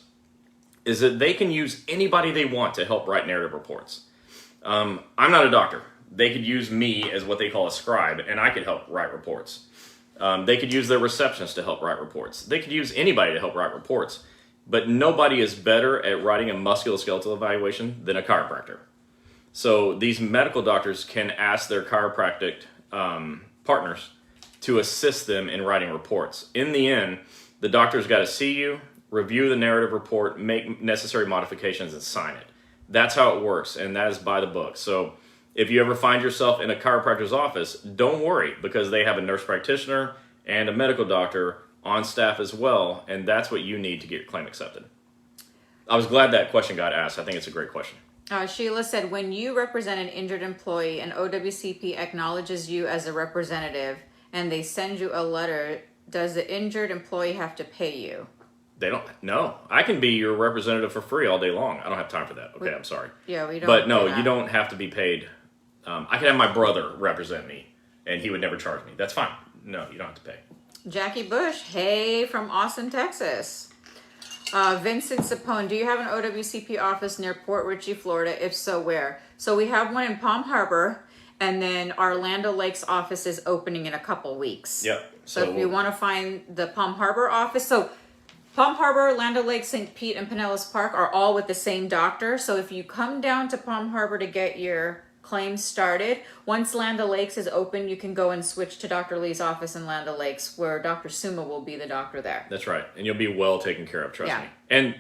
is that they can use anybody they want to help write narrative reports. I'm not a doctor. They could use me as what they call a scribe, and I could help write reports. They could use their receptionist to help write reports. They could use anybody to help write reports. But nobody is better at writing a musculoskeletal evaluation than a chiropractor. So these medical doctors can ask their chiropractic partners to assist them in writing reports. In the end, the doctor's got to see you, review the narrative report, make necessary modifications, and sign it. That's how it works, and that is by the book. So if you ever find yourself in a chiropractor's office, don't worry, because they have a nurse practitioner and a medical doctor on staff as well, and that's what you need to get your claim accepted. I was glad that question got asked. I think it's a great question. Sheila said, when you represent an injured employee and OWCP acknowledges you as a representative and they send you a letter, does the injured employee have to pay you? They don't. No, I can be your representative for free all day long. I don't have time for that. Okay, I'm sorry. Yeah, we don't. But no, you don't have to be paid. I could have my brother represent me, and he would never charge me. That's fine. No, you don't have to pay. Jackie Bush, hey, from Austin, Texas. Vincent Sapone, do you have an OWCP office near Port Richey, Florida? If so, where? So we have one in Palm Harbor, and then our Land O'Lakes office is opening in a couple weeks. Yep. So if you want to find the Palm Harbor office, so Palm Harbor, Land O'Lakes, St. Pete, and Pinellas Park are all with the same doctor. So if you come down to Palm Harbor to get your claims started, once Land O'Lakes is open, you can go and switch to Dr. Lee's office in Land O'Lakes, where Dr. Suma will be the doctor there. That's right, and you'll be well taken care of. Trust me. And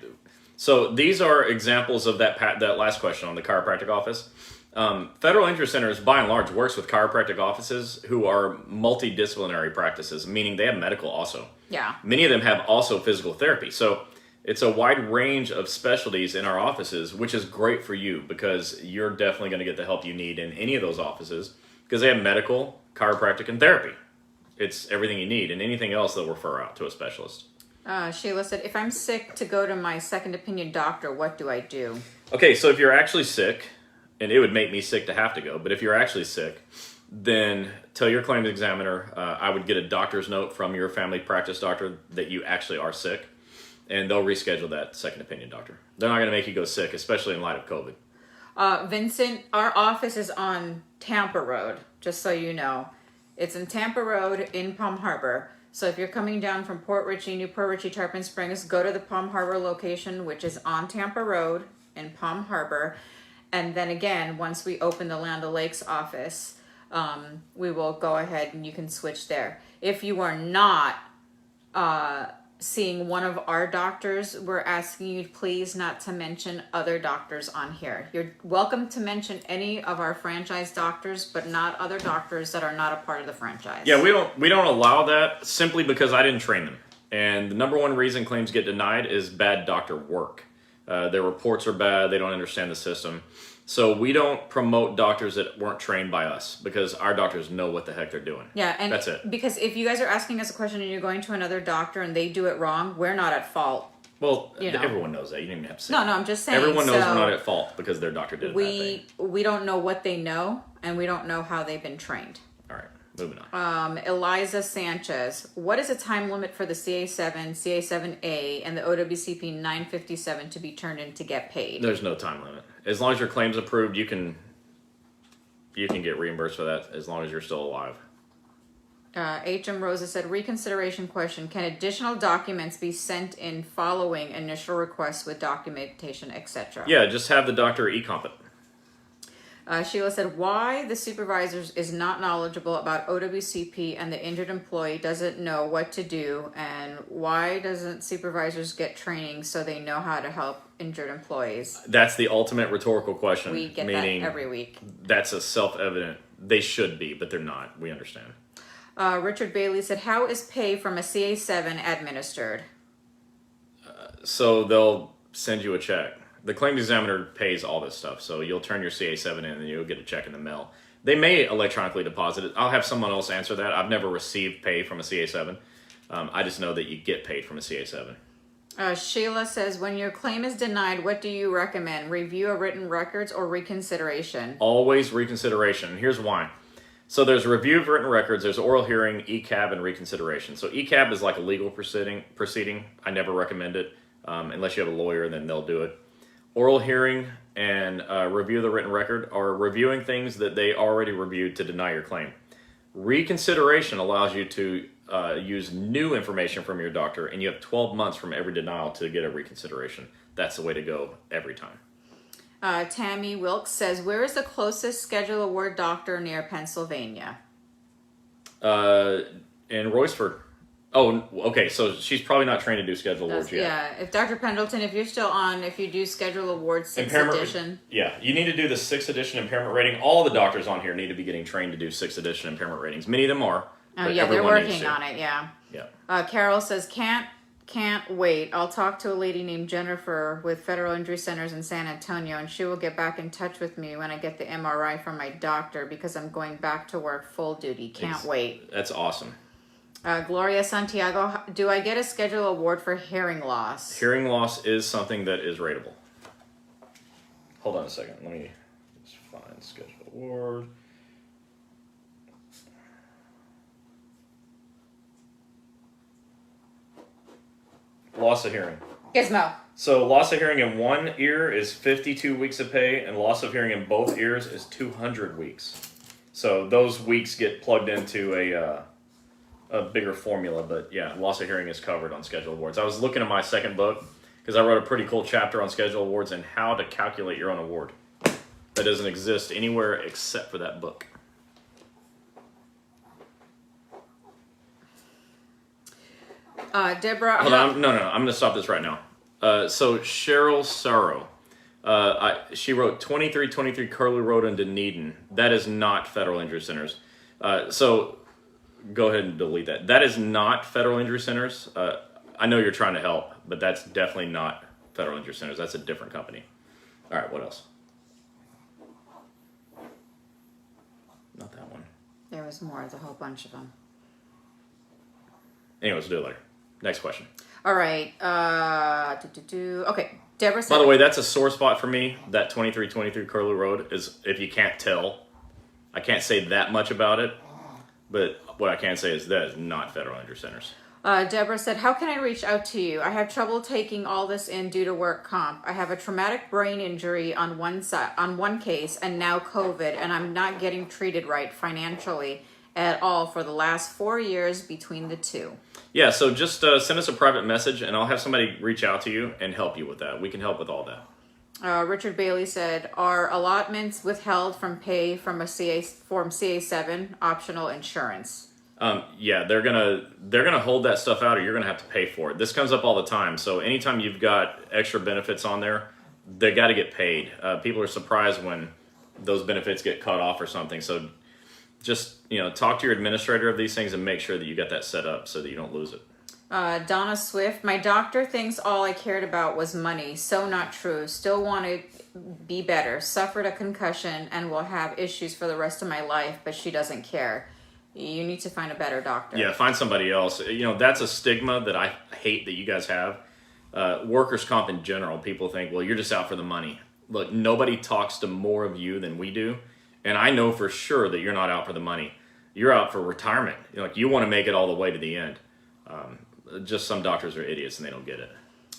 so these are examples of that last question on the chiropractic office. Federal Injury Centers, by and large, works with chiropractic offices who are multidisciplinary practices, meaning they have medical also. Yeah. Many of them have also physical therapy. So it's a wide range of specialties in our offices, which is great for you because you're definitely going to get the help you need in any of those offices because they have medical, chiropractic, and therapy. It's everything you need, and anything else they'll refer out to a specialist. Sheila said, if I'm sick to go to my second opinion doctor, what do I do? Okay, so if you're actually sick, and it would make me sick to have to go, but if you're actually sick, then tell your claims examiner, I would get a doctor's note from your family practice doctor that you actually are sick, and they'll reschedule that second opinion doctor. They're not going to make you go sick, especially in light of COVID. Vincent, our office is on Tampa Road, just so you know. It's in Tampa Road in Palm Harbor. So if you're coming down from Port Richey, New Port Richey, Tarpon Springs, go to the Palm Harbor location, which is on Tampa Road in Palm Harbor. And then again, once we open the Land O'Lakes office, we will go ahead and you can switch there. If you are not seeing one of our doctors, we're asking you please not to mention other doctors on here. You're welcome to mention any of our franchise doctors, but not other doctors that are not a part of the franchise. Yeah, we don't allow that simply because I didn't train them. And the number one reason claims get denied is bad doctor work. Their reports are bad. They don't understand the system. So we don't promote doctors that weren't trained by us because our doctors know what the heck they're doing. Yeah, and that's it. Because if you guys are asking us a question and you're going to another doctor and they do it wrong, we're not at fault. Well, everyone knows that. You don't even have to say No, I'm just saying. Everyone knows we're not at fault because their doctor did a bad thing. We don't know what they know, and we don't know how they've been trained. All right, moving on. Eliza Sanchez, what is the time limit for the CA7, CA7A, and the OWCP 957 to be turned in to get paid? There's no time limit. As long as your claim's approved, you can you can get reimbursed for that as long as you're still alive. H.M. Rosa said, reconsideration question. Can additional documents be sent in following initial requests with documentation, etc.? Yeah, just have the doctor e-comp it. Sheila said, why the supervisor is not knowledgeable about OWCP and the injured employee doesn't know what to do, and why doesn't supervisors get training so they know how to help injured employees? That's the ultimate rhetorical question. We get that every week. That's a self-evident. They should be, but they're not. We understand. Richard Bailey said, how is pay from a CA7 administered? So they'll send you a check. The claims examiner pays all this stuff, so you'll turn your CA7 in and you'll get a check in the mail. They may electronically deposit it. I'll have someone else answer that. I've never received pay from a CA7. I just know that you get paid from a CA7. Sheila says, when your claim is denied, what do you recommend? Review of written records or reconsideration? Always reconsideration. Here's why. So there's review of written records, there's oral hearing, ECAB, and reconsideration. So ECAB is like a legal proceeding. I never recommend it unless you have a lawyer, then they'll do it. Oral hearing and review of the written record are reviewing things that they already reviewed to deny your claim. Reconsideration allows you to use new information from your doctor, and you have 12 months from every denial to get a reconsideration. That's the way to go every time. Tammy Wilkes says, where is the closest Schedule Award doctor near Pennsylvania? In Royceford. Oh, okay, so she's probably not trained to do Schedule Awards yet. Yeah, if Dr. Pendleton, if you're still on, if you do Schedule Awards 6th edition. Yeah, you need to do the 6th edition impairment rating. All the doctors on here need to be getting trained to do 6th edition impairment ratings. Many of them are. Oh, yeah, they're working on it, yeah. Yeah. Carol says, can't wait. I'll talk to a lady named Jennifer with Federal Injury Centers in San Antonio, and she will get back in touch with me when I get the MRI from my doctor because I'm going back to work full duty. Can't wait. That's awesome. Gloria Santiago, do I get a Schedule Award for hearing loss? Hearing loss is something that is rateable. Hold on a second. Let me just find Schedule Award. Loss of hearing. Gizmo. So loss of hearing in one ear is 52 weeks of pay, and loss of hearing in both ears is 200 weeks. So those weeks get plugged into a bigger formula, but yeah, loss of hearing is covered on Schedule Awards. I was looking at my second book because I wrote a pretty cool chapter on Schedule Awards and how to calculate your own award. That doesn't exist anywhere except for that book. Deborah. Hold on, no, I'm going to stop this right now. So Cheryl Sorrow, she wrote 2323 Curlew Road in Dunedin. That is not Federal Injury Centers. So go ahead and delete that. That is not Federal Injury Centers. I know you're trying to help, but that's definitely not Federal Injury Centers. That's a different company. All right, what else? Not that one. There was more. There's a whole bunch of them. Anyways, we'll do it later. Next question. All right. Okay. Deborah said, by the way, that's a sore spot for me. That 2323 Curlew Road is, if you can't tell, I can't say that much about it, but what I can say is that is not Federal Injury Centers. Deborah said, how can I reach out to you? I have trouble taking all this in due to work comp. I have a traumatic brain injury on one case and now COVID, and I'm not getting treated right financially at all for the last 4 years between the two. Yeah, so just send us a private message and I'll have somebody reach out to you and help you with that. We can help with all that. Richard Bailey said, are allotments withheld from pay from a Form CA7 optional insurance? Yeah, they're gonna hold that stuff out, or you're gonna have to pay for it. This comes up all the time. So anytime you've got extra benefits on there, they got to get paid. People are surprised when those benefits get cut off or something. So just talk to your administrator of these things and make sure that you got that set up so that you don't lose it. Donna Swift, my doctor thinks all I cared about was money. So not true. Still want to be better. Suffered a concussion and will have issues for the rest of my life, but she doesn't care. You need to find a better doctor. Yeah, find somebody else. That's a stigma that I hate that you guys have. Workers' comp in general, people think, well, you're just out for the money. Look, nobody talks to more of you than we do. And I know for sure that you're not out for the money. You're out for retirement. You want to make it all the way to the end. Just some doctors are idiots and they don't get it.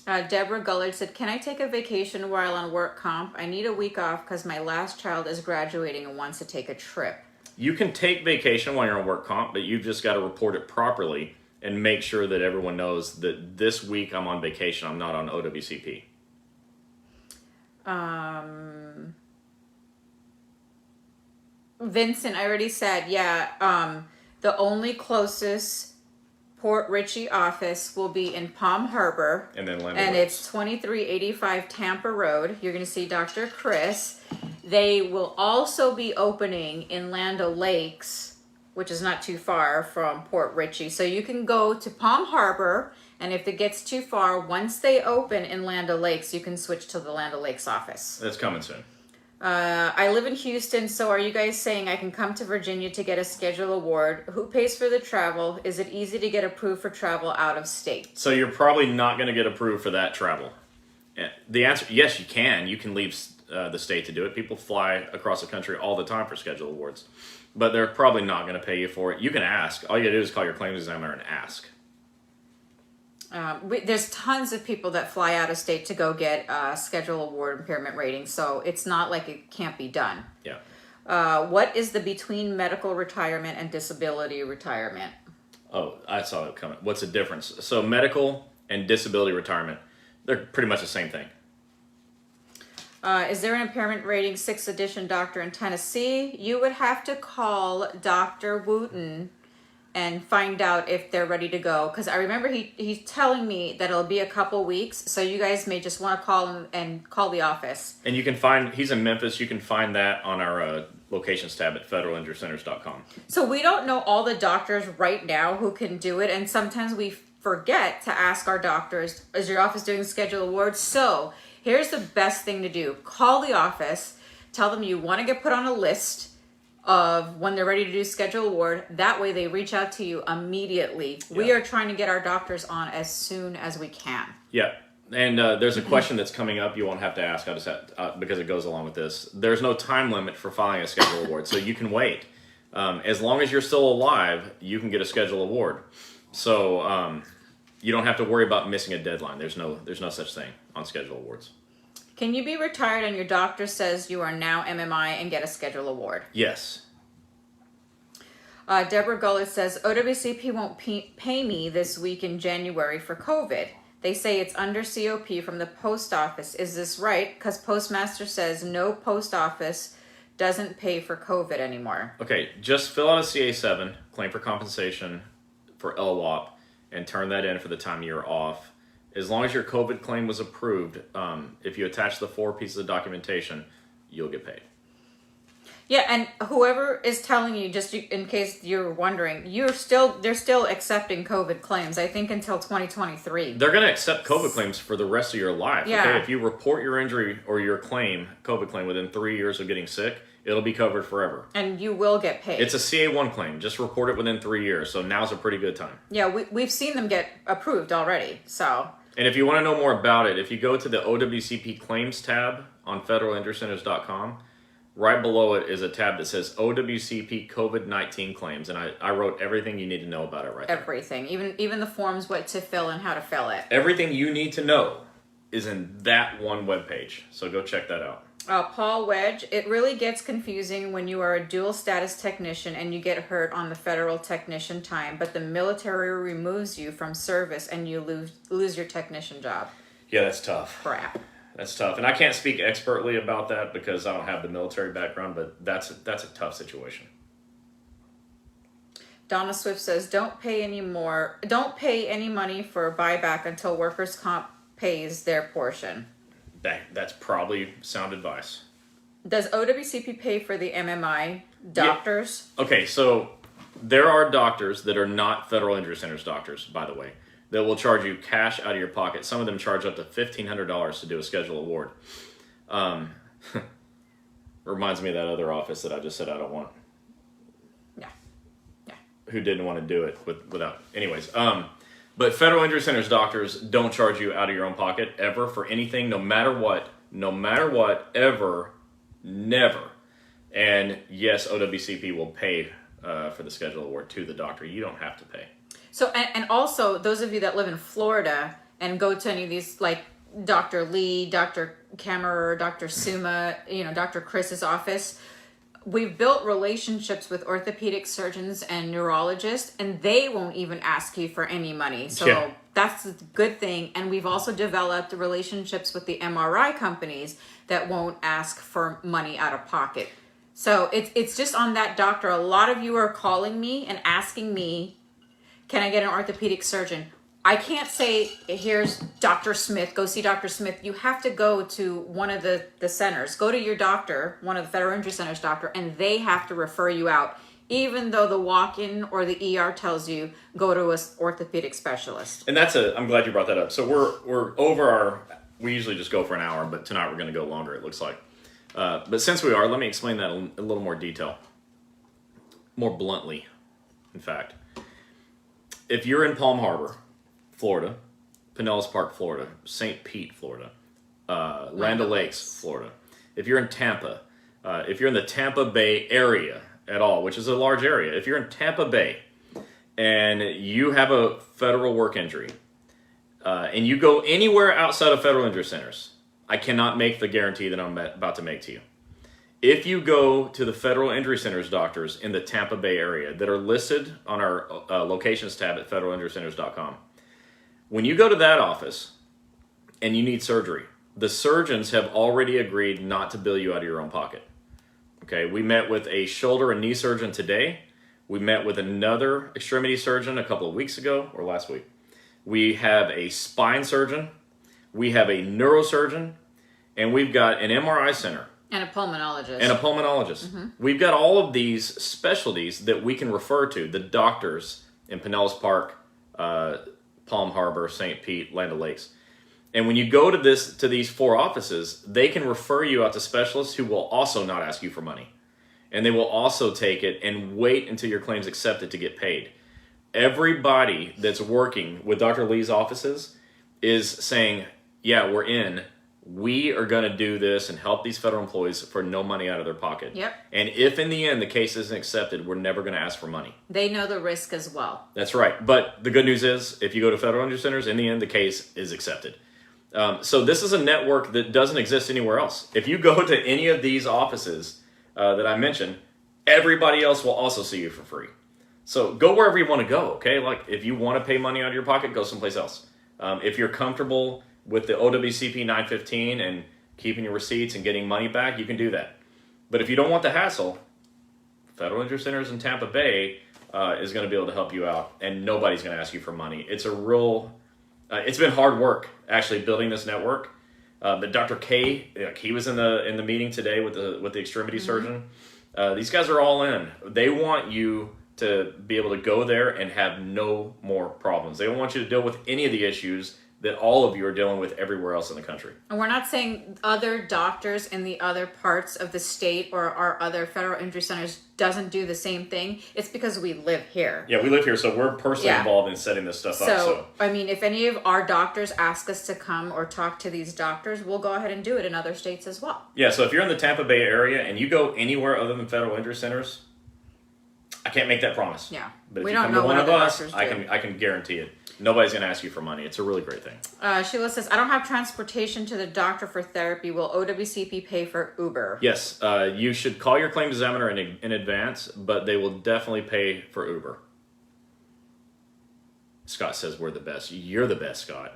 Deborah Gullard said, can I take a vacation while on work comp? I need a week off because my last child is graduating and wants to take a trip. You can take vacation while you're on work comp, but you've just got to report it properly and make sure that everyone knows that this week I'm on vacation. I'm not on OWCP. Vincent, I already said, yeah. The only closest Port Richey office will be in Palm Harbor. And then it's 2385 Tampa Road. You're going to see Dr. Chris. They will also be opening in Land O'Lakes, which is not too far from Port Richey. So you can go to Palm Harbor, and if it gets too far, once they open in Land O'Lakes, you can switch to the Land O'Lakes office. That's coming soon. I live in Houston, so are you guys saying I can come to Virginia to get a schedule award? Who pays for the travel? Is it easy to get approved for travel out of state? So you're probably not going to get approved for that travel. The answer, yes, you can. You can leave the state to do it. People fly across the country all the time for schedule awards. But they're probably not going to pay you for it. You can ask. All you got to do is call your claims examiner and ask. There's tons of people that fly out of state to go get schedule award impairment rating, so it's not like it can't be done. Yeah. What is the between medical retirement and disability retirement? Oh, I saw it coming. What's the difference? So medical and disability retirement, they're pretty much the same thing. Is there an impairment rating 6th edition doctor in Tennessee? You would have to call Dr. Wooten and find out if they're ready to go. Because I remember he's telling me that it'll be a couple weeks, so you guys may just want to call him and call the office. And you can find, he's in Memphis, you can find that on our locations tab at federalinjurycenters.com. So we don't know all the doctors right now who can do it, and sometimes we forget to ask our doctors, is your office doing schedule awards? So here's the best thing to do. Call the office, tell them you want to get put on a list of when they're ready to do schedule award. That way they reach out to you immediately. Yeah. We are trying to get our doctors on as soon as we can. Yeah. And there's a question that's coming up you won't have to ask. I just have, because it goes along with this. There's no time limit for filing a schedule award, so you can wait. As long as you're still alive, you can get a schedule award. So you don't have to worry about missing a deadline. There's no such thing on schedule awards. Can you be retired and your doctor says you are now MMI and get a schedule award? Yes. Deborah Gullard says, OWCP won't pay me this week in January for COVID. They say it's under COP from the post office. Is this right? Because Postmaster says no post office doesn't pay for COVID anymore. Okay, just fill out a CA7, claim for compensation for LWOP, and turn that in for the time you're off. As long as your COVID claim was approved, if you attach the 4 pieces of documentation, you'll get paid. Yeah, and whoever is telling you, just in case you're wondering, they're still accepting COVID claims, I think until 2023. They're going to accept COVID claims for the rest of your life. Yeah. Okay? If you report your injury or your claim, COVID claim, within 3 years of getting sick, it'll be covered forever. And you will get paid. It's a CA1 claim. Just report it within 3 years, so now's a pretty good time. Yeah, we've seen them get approved already, so... And if you want to know more about it, if you go to the OWCP Claims tab on federalinjurycenters.com, right below it is a tab that says OWCP COVID-19 Claims, and I wrote everything you need to know about it right there. Everything, even the forms, what to fill and how to fill it. Everything you need to know is in that one webpage, so go check that out. Paul Wedge, it really gets confusing when you are a dual status technician and you get hurt on the federal technician time, but the military removes you from service and you lose your technician job. Yeah, that's tough. Crap. That's tough. And I can't speak expertly about that because I don't have the military background, but that's a tough situation. Donna Swift says, don't pay any money for buyback until workers' comp pays their portion. That's probably sound advice. Does OWCP pay for the MMI doctors? Yeah. Okay, so there are doctors that are not Federal Injury Centers doctors, by the way, that will charge you cash out of your pocket. Some of them charge up to $1,500 to do a schedule award. Reminds me of that other office that I just said I don't want. Yeah. Who didn't want to do it without. Anyways, but Federal Injury Centers doctors don't charge you out of your own pocket ever for anything, no matter what, ever, never. And yes, OWCP will pay for the schedule award to the doctor. You don't have to pay. So, and also, those of you that live in Florida and go to any of these, like Dr. Lee, Dr. Kammerer, Dr. Suma, Dr. Chris's office, we've built relationships with orthopedic surgeons and neurologists, and they won't even ask you for any money. So that's a good thing. And we've also developed relationships with the MRI companies that won't ask for money out of pocket. So it's just on that doctor. A lot of you are calling me and asking me, can I get an orthopedic surgeon? I can't say, here's Dr. Smith, go see Dr. Smith. You have to go to one of the centers. Go to your doctor, one of the Federal Injury Center's doctor, and they have to refer you out, even though the walk-in or the ER tells you, go to an orthopedic specialist. And I'm glad you brought that up. So we're over we usually just go for an hour, but tonight we're going to go longer, it looks like. But since we are, let me explain that in a little more detail. More bluntly, in fact. If you're in Palm Harbor, Florida, Pinellas Park, Florida, St. Pete, Florida, Land O'Lakes, Florida. If you're in Tampa, if you're in the Tampa Bay area at all, which is a large area, if you're in Tampa Bay and you have a federal work injury and you go anywhere outside of federal injury centers, I cannot make the guarantee that I'm about to make to you. If you go to the Federal Injury Centers doctors in the Tampa Bay area that are listed on our locations tab at federalinjurycenters.com, when you go to that office and you need surgery, the surgeons have already agreed not to bill you out of your own pocket. Okay, we met with a shoulder and knee surgeon today. We met with another extremity surgeon a couple of weeks ago or last week. We have a spine surgeon. We have a neurosurgeon. And we've got an MRI center. And a pulmonologist. Mm-hmm. We've got all of these specialties that we can refer to, the doctors in Pinellas Park, Palm Harbor, St. Pete, Land O'Lakes. And when you go to these 4 offices, they can refer you out to specialists who will also not ask you for money. And they will also take it and wait until your claim's accepted to get paid. Everybody that's working with Dr. Lee's offices is saying, yeah, we're in. We are going to do this and help these federal employees for no money out of their pocket. Yep. And if in the end the case isn't accepted, we're never going to ask for money. They know the risk as well. That's right. But the good news is, if you go to federal injury centers, in the end the case is accepted. So this is a network that doesn't exist anywhere else. If you go to any of these offices that I mentioned, everybody else will also see you for free. So go wherever you want to go, okay? Like, if you want to pay money out of your pocket, go someplace else. If you're comfortable with the OWCP 915 and keeping your receipts and getting money back, you can do that. But if you don't want the hassle, Federal Injury Centers in Tampa Bay is going to be able to help you out, and nobody's going to ask you for money. It's a real, it's been hard work actually building this network. But Dr. K, he was in the meeting today with the extremity surgeon. These guys are all in. They want you to be able to go there and have no more problems. They don't want you to deal with any of the issues that all of you are dealing with everywhere else in the country. And we're not saying other doctors in the other parts of the state or our other federal injury centers doesn't do the same thing. It's because we live here. Yeah, we live here, so we're personally involved in setting this stuff up. So, I mean, if any of our doctors ask us to come or talk to these doctors, we'll go ahead and do it in other states as well. Yeah, so if you're in the Tampa Bay area and you go anywhere other than federal injury centers, I can't make that promise. Yeah. But if we you don't come know to one what of other us, doctors do. I can guarantee it. Nobody's going to ask you for money. It's a really great thing. Sheila says, I don't have transportation to the doctor for therapy. Will OWCP pay for Uber? Yes, you should call your claim examiner in advance, but they will definitely pay for Uber. Scott says we're the best. You're the best, Scott.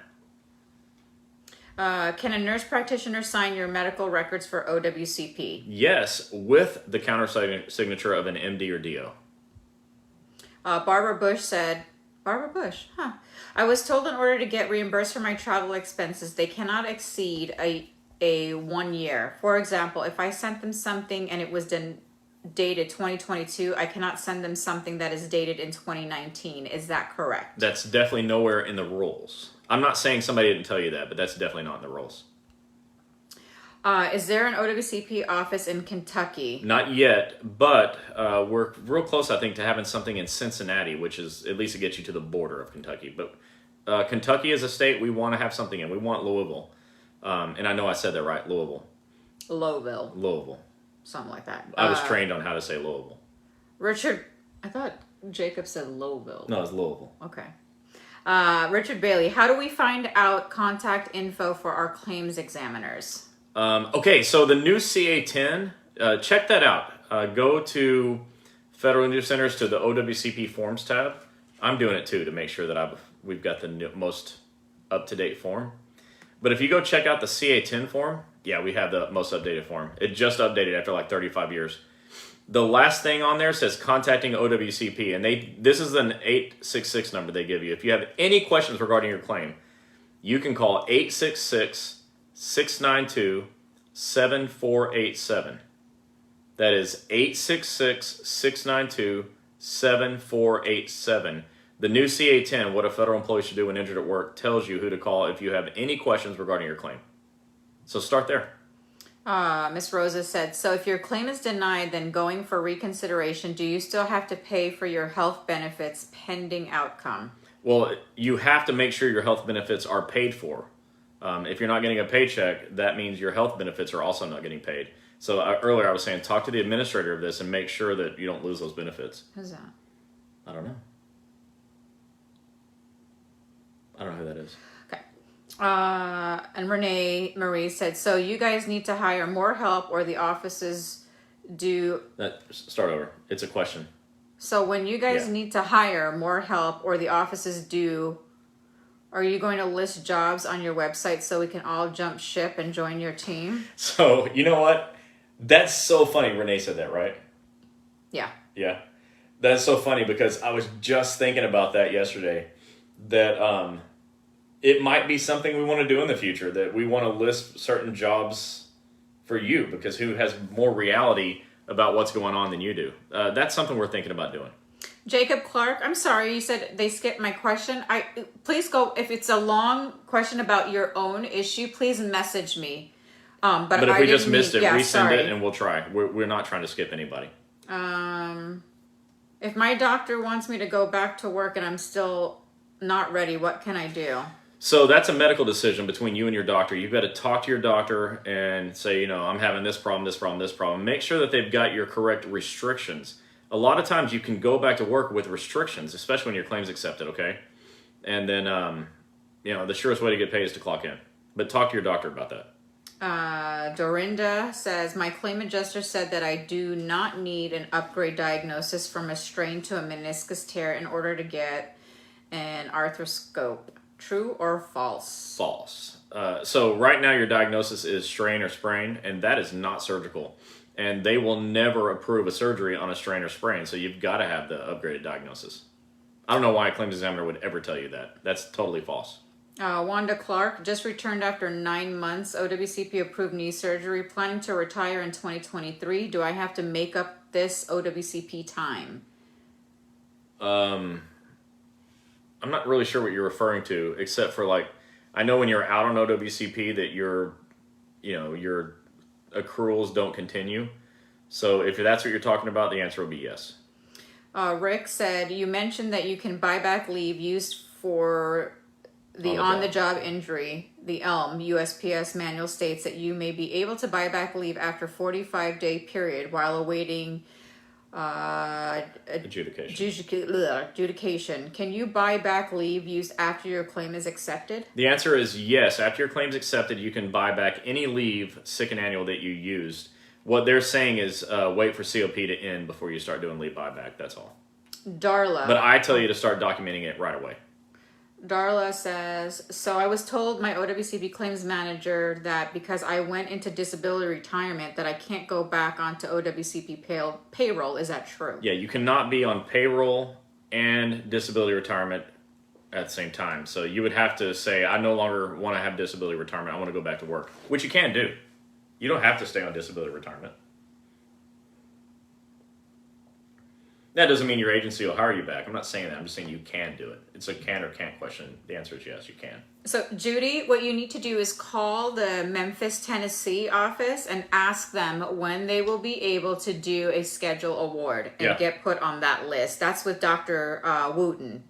Can a nurse practitioner sign your medical records for OWCP? Yes, with the counter signature of an MD or DO. Barbara Bush said, Barbara Bush, I was told in order to get reimbursed for my travel expenses, they cannot exceed a 1 year. For example, if I sent them something and it was dated 2022, I cannot send them something that is dated in 2019. Is that correct? That's definitely nowhere in the rules. I'm not saying somebody didn't tell you that, but that's definitely not in the rules. Is there an OWCP office in Kentucky? Not yet, but we're real close, I think, to having something in Cincinnati, which is at least to get you to the border of Kentucky. But Kentucky is a state we want to have something in. We want Louisville. And I know I said that right, Louisville. Louisville. Something like that. I was trained on how to say Louisville. Richard, I thought Jacob said Louisville. No, it's Louisville. Okay. Richard Bailey, how do we find out contact info for our claims examiners? Okay, so the new CA10, check that out. Go to Federal News Centers to the OWCP Forms tab. I'm doing it too to make sure that we've got the most up-to-date form. But if you go check out the CA10 form, yeah, we have the most updated form. It just updated after like 35 years. The last thing on there says contacting OWCP, and this is an 866 number they give you. If you have any questions regarding your claim, you can call 866-692-7487. That is 866-692-7487. The new CA10, What a Federal Employee Should Do When Injured at Work, tells you who to call if you have any questions regarding your claim. So start there. Miss Rosa said, so if your claim is denied, then going for reconsideration, do you still have to pay for your health benefits pending outcome? Well, you have to make sure your health benefits are paid for. If you're not getting a paycheck, that means your health benefits are also not getting paid. So earlier I was saying, talk to the administrator of this and make sure that you don't lose those benefits. Who's that? I don't know. I don't know who that is. Okay. And Renee Marie said, so you guys need to hire more help or the offices do... Start over. It's a question. So when you guys need to hire more help or the offices do, are you going to list jobs on your website so we can all jump ship and join your team? So, you know what? That's so funny. Renee said that, right? Yeah. Yeah. That's so funny because I was just thinking about that yesterday. That it might be something we want to do in the future, that we want to list certain jobs for you, because who has more reality about what's going on than you do? That's something we're thinking about doing. Jacob Clark, I'm sorry, you said they skipped my question. Please go, if it's a long question about your own issue, please message me. But if we just missed it, resend sorry. it and we'll try. We're not trying to skip anybody. If my doctor wants me to go back to work and I'm still not ready, what can I do? So that's a medical decision between you and your doctor. You've got to talk to your doctor and say, I'm having this problem, this problem, this problem. Make sure that they've got your correct restrictions. A lot of times you can go back to work with restrictions, especially when your claim's accepted, okay? And then, the surest way to get paid is to clock in. But talk to your doctor about that. Dorinda says, my claim adjuster said that I do not need an upgrade diagnosis from a strain to a meniscus tear in order to get an arthroscope. True or false? False. So right now your diagnosis is strain or sprain, and that is not surgical. And they will never approve a surgery on a strain or sprain, so you've got to have the upgraded diagnosis. I don't know why a claims examiner would ever tell you that. That's totally false. Wanda Clark, just returned after 9 months. OWCP approved knee surgery. Planning to retire in 2023. Do I have to make up this OWCP time? I'm not really sure what you're referring to, except for I know when you're out on OWCP that your accruals don't continue. So if that's what you're talking about, the answer will be yes. Rick said, you mentioned that you can buy back leave used for the on-the-job injury. The ELM USPS manual states that you may be able to buy back leave after 45-day period while awaiting adjudication. Can you buy back leave used after your claim is accepted? The answer is yes. After your claim is accepted, you can buy back any leave, sick and annual, that you used. What they're saying is wait for COP to end before you start doing leave buyback. That's all. Darla. But I tell you to start documenting it right away. Darla says, so I was told my OWCP claims manager that because I went into disability retirement that I can't go back onto OWCP payroll. Is that true? Yeah, you cannot be on payroll and disability retirement at the same time. So you would have to say, I no longer want to have disability retirement. I want to go back to work, which you can do. You don't have to stay on disability retirement. That doesn't mean your agency will hire you back. I'm not saying that. I'm just saying you can do it. It's a can or can't question. The answer is yes, you can. So, Judy, what you need to do is call the Memphis, Tennessee office and ask them when they will be able to do a schedule award and get put on that list. That's with Dr. Wooten.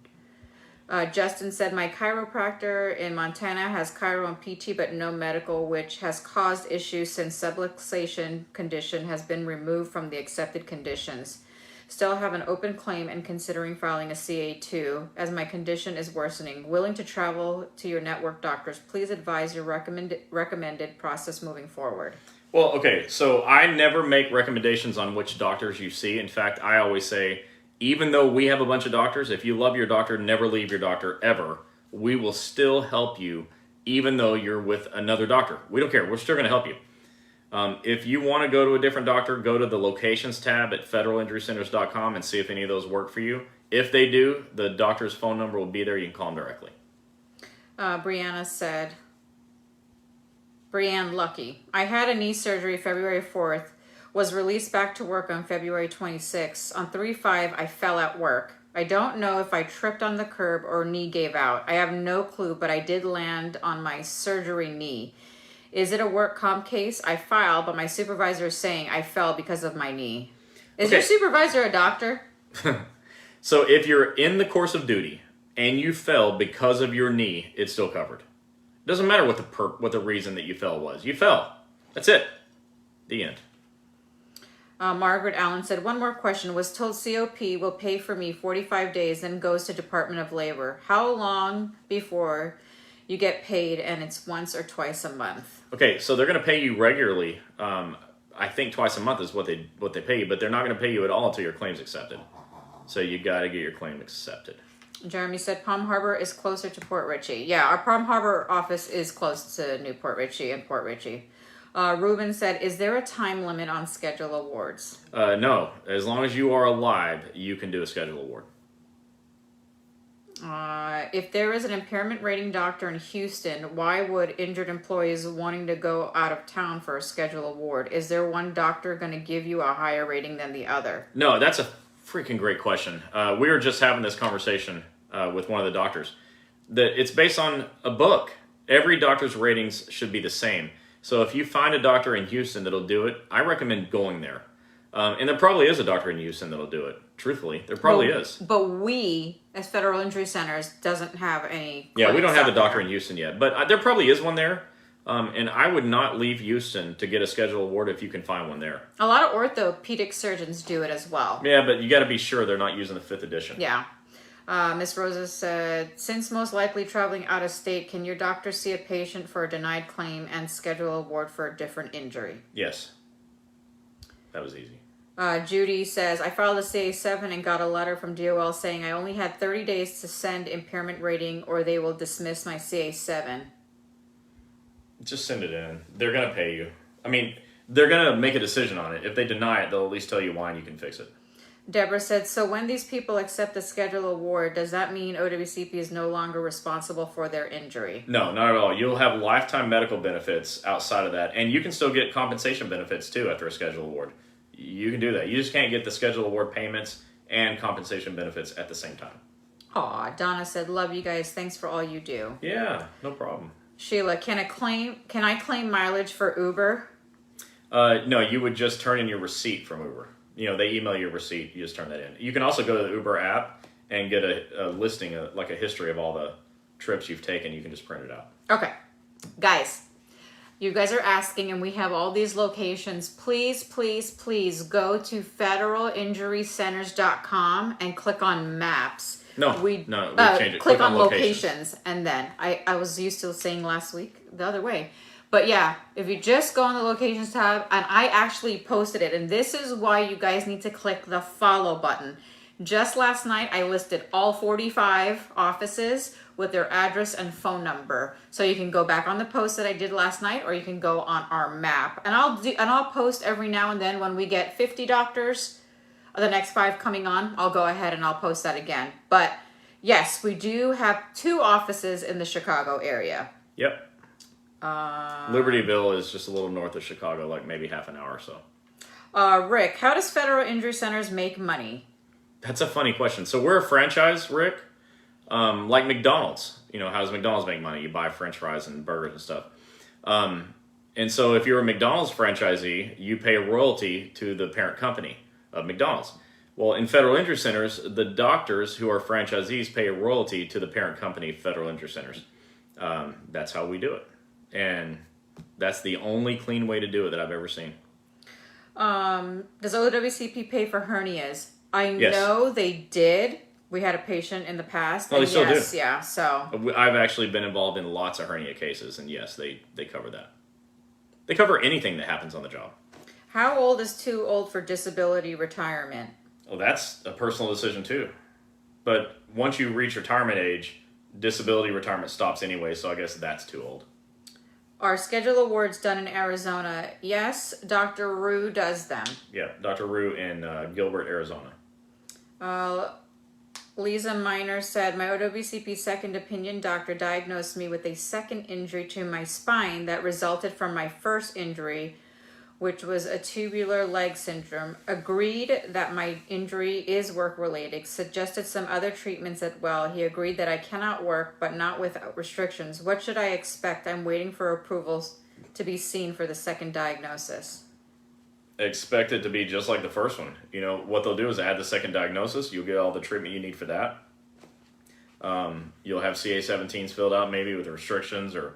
Justin said, my chiropractor in Montana has chiro and PT, but no medical, which has caused issues since subluxation condition has been removed from the accepted conditions. Still have an open claim and considering filing a CA2 as my condition is worsening. Willing to travel to your network doctors. Please advise your recommended process moving forward. Well, okay, so I never make recommendations on which doctors you see. In fact, I always say, even though we have a bunch of doctors, if you love your doctor, never leave your doctor ever. We will still help you, even though you're with another doctor. We don't care. We're still going to help you. If you want to go to a different doctor, go to the locations tab at federalinjurycenters.com and see if any of those work for you. If they do, the doctor's phone number will be there. You can call them directly. Brianna said, Brianne Lucky, I had a knee surgery February 4th, was released back to work on February 26th. On 3/5, I fell at work. I don't know if I tripped on the curb or knee gave out. I have no clue, but I did land on my surgery knee. Is it a work comp case? I filed, but my supervisor is saying I fell because of my knee. Is your supervisor a doctor? So if you're in the course of duty and you fell because of your knee, it's still covered. It doesn't matter what the reason that you fell was. You fell. That's it. The end. Margaret Allen said, one more question. Was told COP will pay for me 45 days, then goes to Department of Labor. How long before you get paid, and it's once or twice a month? Okay, so they're going to pay you regularly. I think twice a month is what they pay you, but they're not going to pay you at all until your claim's accepted. So you got to get your claim accepted. Jeremy said Palm Harbor is closer to Port Richey. Yeah, our Palm Harbor office is close to Newport Richey and Port Richey. Ruben said, is there a time limit on schedule awards? No. As long as you are alive, you can do a schedule award. If there is an impairment rating doctor in Houston, why would injured employees wanting to go out of town for a schedule award? Is there one doctor going to give you a higher rating than the other? No, that's a freaking great question. We were just having this conversation with one of the doctors. That it's based on a book. Every doctor's ratings should be the same. So if you find a doctor in Houston that'll do it, I recommend going there. And there probably is a doctor in Houston that'll do it. Truthfully, there probably is. But we, as Federal Injury Centers, doesn't have any. Yeah, we don't have a doctor in Houston yet. But there probably is one there. And I would not leave Houston to get a schedule award if you can find one there. A lot of orthopedic surgeons do it as well. Yeah, but you got to be sure they're not using the 5th edition. Yeah. Miss Rosa said, since most likely traveling out of state, can your doctor see a patient for a denied claim and schedule a award for a different injury? Yes. That was easy. Judy says, I filed a CA7 and got a letter from DOL saying I only had 30 days to send impairment rating or they will dismiss my CA7. Just send it in. They're going to pay you. I mean, they're going to make a decision on it. If they deny it, they'll at least tell you why and you can fix it. Deborah said, so when these people accept the schedule award, does that mean OWCP is no longer responsible for their injury? No, not at all. You'll have lifetime medical benefits outside of that. And you can still get compensation benefits, too, after a schedule award. You can do that. You just can't get the schedule award payments and compensation benefits at the same time. Aw, Donna said, love you guys. Thanks for all you do. Yeah, no problem. Sheila, can I claim mileage for Uber? No, you would just turn in your receipt from Uber. You know, they email you a receipt. You just turn that in. You can also go to the Uber app and get a listing, like a history of all the trips you've taken. You can just print it out. Okay. Guys, you guys are asking, and we have all these locations. Please, please, please go to federalinjurycenters.com and click on maps. We changed it. Click on locations. And then I was used to saying last week the other way. But yeah, if you just go on the locations tab, and I actually posted it, and this is why you guys need to click the follow button. Just last night, I listed all 45 offices with their address and phone number. So you can go back on the post that I did last night, or you can go on our map. And I'll post every now and then when we get 50 doctors, the next 5 coming on, I'll go ahead and I'll post that again. But yes, we do have 2 offices in the Chicago area. Yep. Libertyville is just a little north of Chicago, like maybe half an hour or so. Rick, how does Federal Injury Centers make money? That's a funny question. So we're a franchise, Rick, like McDonald's. You know, how does McDonald's make money? You buy French fries and burgers and stuff. And so if you're a McDonald's franchisee, you pay a royalty to the parent company of McDonald's. Well, in Federal Injury Centers, the doctors who are franchisees pay a royalty to the parent company, Federal Injury Centers. That's how we do it. And that's the only clean way to do it that I've ever seen. Does OWCP pay for hernias? I Yes. know they did. We had a patient in the past. Oh, they and still yes, do? Yeah, so. I've actually been involved in lots of hernia cases, and yes, they cover that. They cover anything that happens on the job. How old is too old for disability retirement? Well, that's a personal decision too. But once you reach retirement age, disability retirement stops anyway, so I guess that's too old. Are schedule awards done in Arizona? Yes, Dr. Rue does them. Yeah, Dr. Rue in Gilbert, Arizona. Lisa Miner said, my OWCP second opinion doctor diagnosed me with a second injury to my spine that resulted from my first injury, which was a tubular leg syndrome. Agreed that my injury is work-related. Suggested some other treatments as well. He agreed that I cannot work, but not without restrictions. What should I expect? I'm waiting for approvals to be seen for the second diagnosis. Expect it to be just like the first one. You know, what they'll do is add the second diagnosis. You'll get all the treatment you need for that. You'll have CA-17s filled out maybe with restrictions, or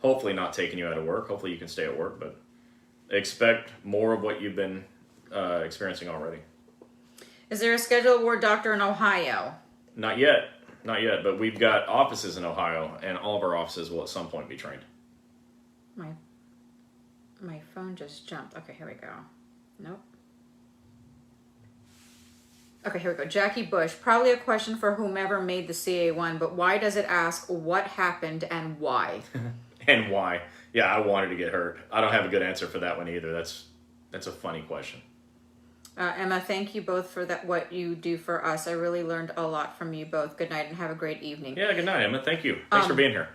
hopefully not taking you out of work. Hopefully you can stay at work, but expect more of what you've been experiencing already. Is there a schedule award doctor in Ohio? Not yet, but we've got offices in Ohio, and all of our offices will at some point be trained. My phone just jumped. Okay, here we go. Nope. Okay, here we go. Jackie Bush, probably a question for whomever made the CA1, but why does it ask what happened and why? And why? Yeah, I wanted to get hurt. I don't have a good answer for that one either. That's a funny question. Emma, thank you both for that. What you do for us. I really learned a lot from you both. Good night and have a great evening. Yeah, good night, Emma. Thank you. Thanks for being here.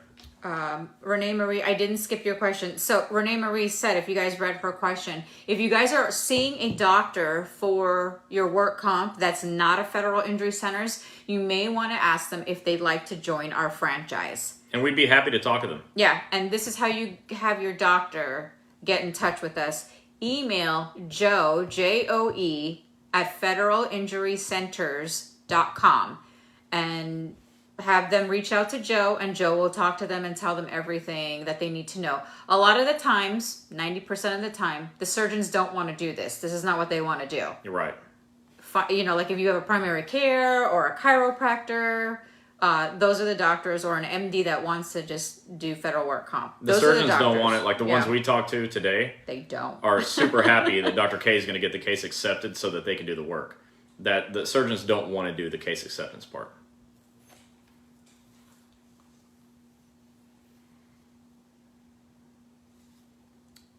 Renee Marie, I didn't skip your question. So Renee Marie said, if you guys read her question, if you guys are seeing a doctor for your work comp that's not a federal injury centers, you may want to ask them if they'd like to join our franchise. And we'd be happy to talk to them. Yeah, and this is how you have your doctor get in touch with us. Email Joe, Joe, at federalinjurycenters.com and have them reach out to Joe, and Joe will talk to them and tell them everything that they need to know. A lot of the times, 90% of the time, the surgeons don't want to do this. This is not what they want to do. You're right. You know, like if you have a primary care or a chiropractor, those are the doctors, or an MD that wants to just do federal work comp. The surgeons don't want it. Like the ones we talked to today, they don't. Are super happy that Dr. K is going to get the case accepted so that they can do the work. That the surgeons don't want to do the case acceptance part.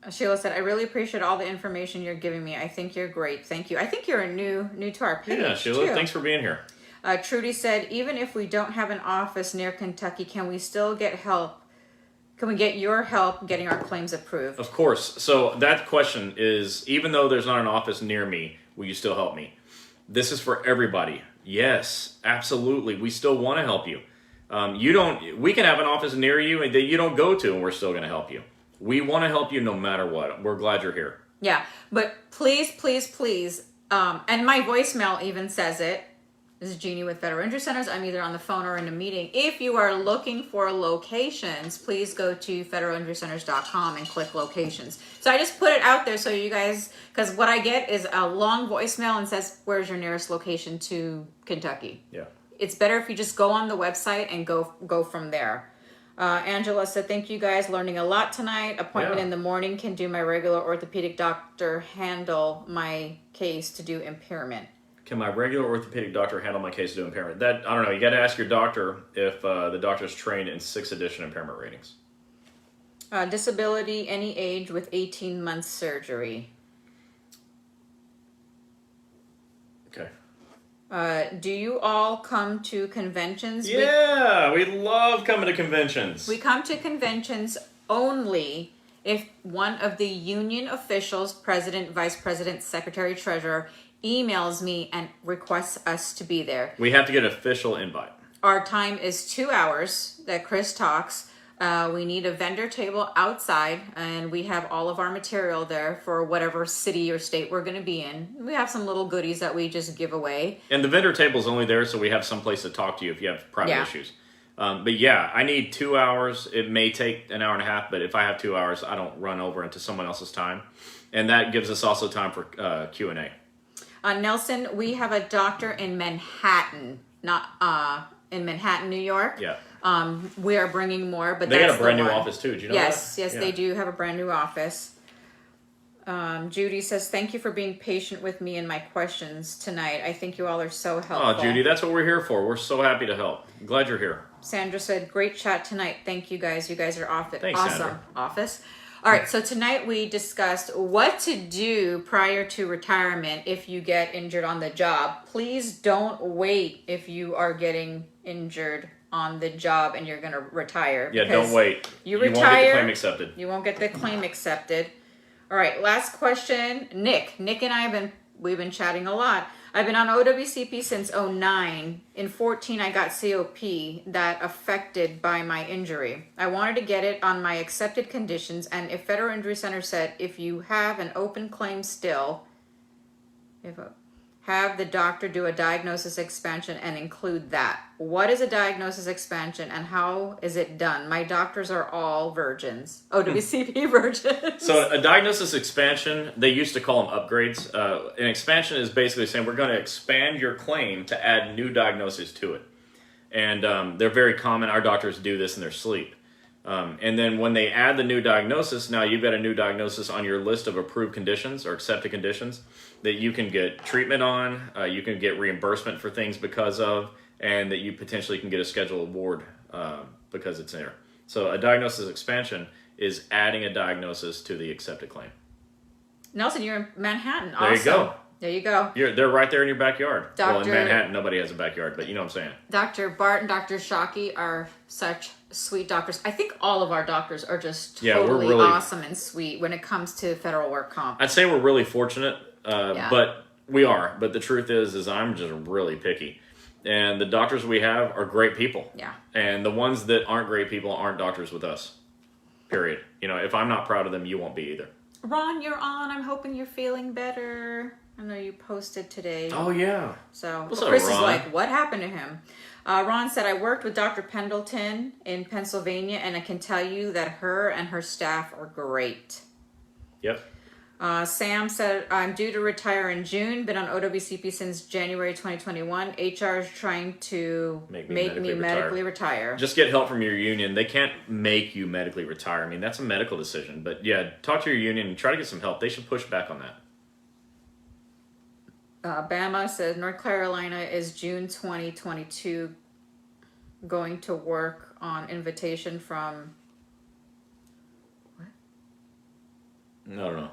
Sheila said, I really appreciate all the information you're giving me. I think you're great. Thank you. I think you're new to our page. Yeah, Sheila, too. Thanks for being here. Trudy said, even if we don't have an office near Kentucky, can we still get help? Can we get your help getting our claims approved? Of course. So that question is, even though there's not an office near me, will you still help me? This is for everybody. Yes, absolutely. We still want to help you. We can have an office near you that you don't go to, and we're still going to help you. We want to help you no matter what. We're glad you're here. Yeah, but please, and my voicemail even says it. This is Jeannie with Federal Injury Centers. I'm either on the phone or in a meeting. If you are looking for locations, please go to federalinjurycenters.com and click locations. So I just put it out there so you guys, because what I get is a long voicemail and says, where's your nearest location to Kentucky? Yeah. It's better if you just go on the website and go from there. Angela said, thank you guys, learning a lot tonight. Appointment in the morning. Can do my regular orthopedic doctor handle my case to do impairment? Can my regular orthopedic doctor handle my case to do impairment? That, I don't know. You got to ask your doctor if the doctor's trained in 6th edition impairment ratings. Disability, any age with 18 months surgery. Okay. Do you all come to conventions? Yeah, we love coming to conventions. We come to conventions only if one of the union officials, president, vice president, secretary, treasurer, emails me and requests us to be there. We have to get an official invite. Our time is 2 hours that Chris talks. We need a vendor table outside, and we have all of our material there for whatever city or state we're going to be in. We have some little goodies that we just give away. And the vendor table is only there so we have some place to talk to you if you have private issues. But yeah, I need 2 hours. It may take an hour and a half, but if I have 2 hours, I don't run over into someone else's time. And that gives us also time for Q&A. Nelson, we have a doctor in Manhattan, not in Manhattan, New York. Yeah. We are bringing more, but They that's got a brand the new one. office too. Do you know Yes, that? yes, Yeah. they do have a brand new office. Judy says, thank you for being patient with me and my questions tonight. I think you all are so helpful. Oh, Judy, that's what we're here for. We're so happy to help. Glad you're here. Sandra said, great chat tonight. Thank you guys. You guys are Thanks, awesome. Sandra. Office. All right, so tonight we discussed what to do prior to retirement if you get injured on the job. Please don't wait if you are getting injured on the job and you're going to retire. Yeah, don't wait. You won't get retire, the claim accepted. You won't get the claim accepted. All right, last question. Nick and I we've been chatting a lot. I've been on OWCP since 2009. In 2014, I got COP that affected by my injury. I wanted to get it on my accepted conditions, and if Federal Injury Center said if you have an open claim still, have the doctor do a diagnosis expansion and include that. What is a diagnosis expansion and how is it done? My doctors are all virgins. OWCP virgins. So a diagnosis expansion, they used to call them upgrades. An expansion is basically saying we're going to expand your claim to add new diagnoses to it. And they're very common. Our doctors do this in their sleep. And then when they add the new diagnosis, now you've got a new diagnosis on your list of approved conditions or accepted conditions that you can get treatment on, you can get reimbursement for things because of, and that you potentially can get a scheduled award because it's there. So a diagnosis expansion is adding a diagnosis to the accepted claim. Nelson, you're in Manhattan. There you go. There you go. They're right there in your backyard. Well, in Doctor- Manhattan, nobody has a backyard, but you know what I'm saying. Dr. Bart and Dr. Shockey are such sweet doctors. I think all of our doctors are just Yeah, we're totally really- awesome and sweet when it comes to federal work comp. I'd say we're really fortunate, Yeah. but we are. But the truth is I'm just really picky. And the doctors we have are great people. Yeah. And the ones that aren't great people aren't doctors with us. Period. You know, if I'm not proud of them, you won't be either. Ron, you're on. I'm hoping you're feeling better. I know you posted today. Oh, yeah. So What's up, Chris is Ron? like, what happened to him? Ron said, I worked with Dr. Pendleton in Pennsylvania, and I can tell you that her and her staff are great. Yep. Sam said, I'm due to retire in June, been on OWCP since January 2021. HR is trying to make me medically retire. Just get help from your union. They can't make you medically retire. I mean, that's a medical decision. But yeah, talk to your union and try to get some help. They should push back on that. Bama says, North Carolina is June 2022 going to work on invitation from... What? I don't know.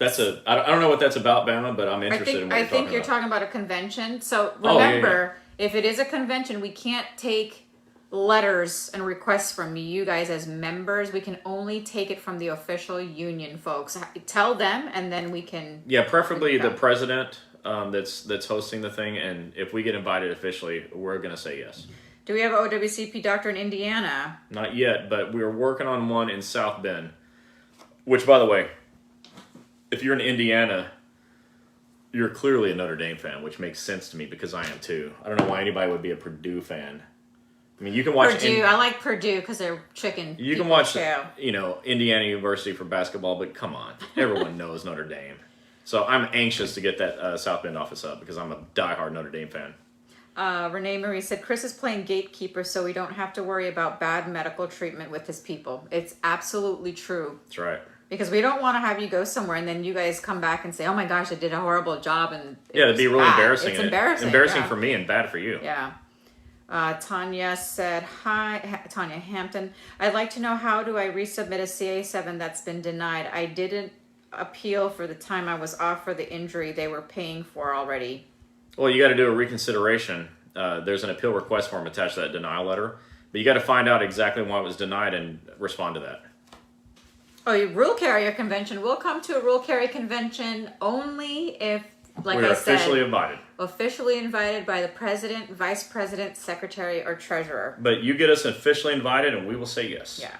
I don't know what that's about, Bama, but I'm interested in what I think you're you're talking talking about a convention. So remember, if it is a convention, we can't take letters and requests from you guys as members. We can only take it from the official union folks. Tell them, and then we can... Yeah, preferably the president that's hosting the thing, and if we get invited officially, we're going to say yes. Do we have an OWCP doctor in Indiana? Not yet, but we're working on one in South Bend, which, by the way, if you're in Indiana, you're clearly a Notre Dame fan, which makes sense to me because I am too. I don't know why anybody would be a Purdue fan. I mean, you can watch Purdue. I like Purdue because they're chicken. You can watch, Indiana University for basketball, but come on, everyone knows Notre Dame. So I'm anxious to get that South Bend office up because I'm a diehard Notre Dame fan. Renee Marie said, Chris is playing gatekeeper so we don't have to worry about bad medical treatment with his people. It's absolutely true. That's right. Because we don't want to have you go somewhere and then you guys come back and say, oh my gosh, I did a horrible job. And it'd be really embarrassing. It's embarrassing. Embarrassing for me and bad for you. Yeah. Tanya said, hi, Tanya Hampton. I'd like to know, how do I resubmit a CA7 that's been denied? I didn't appeal for the time I was off for the injury they were paying for already. Well, you got to do a reconsideration. There's an appeal request form attached to that denial letter. But you got to find out exactly why it was denied and respond to that. Oh, your rule carrier convention. We'll come to a rule carrier convention only if, like We're I said, officially invited. Officially invited by the president, vice president, secretary, or treasurer. But you get us officially invited and we will say yes. Yeah.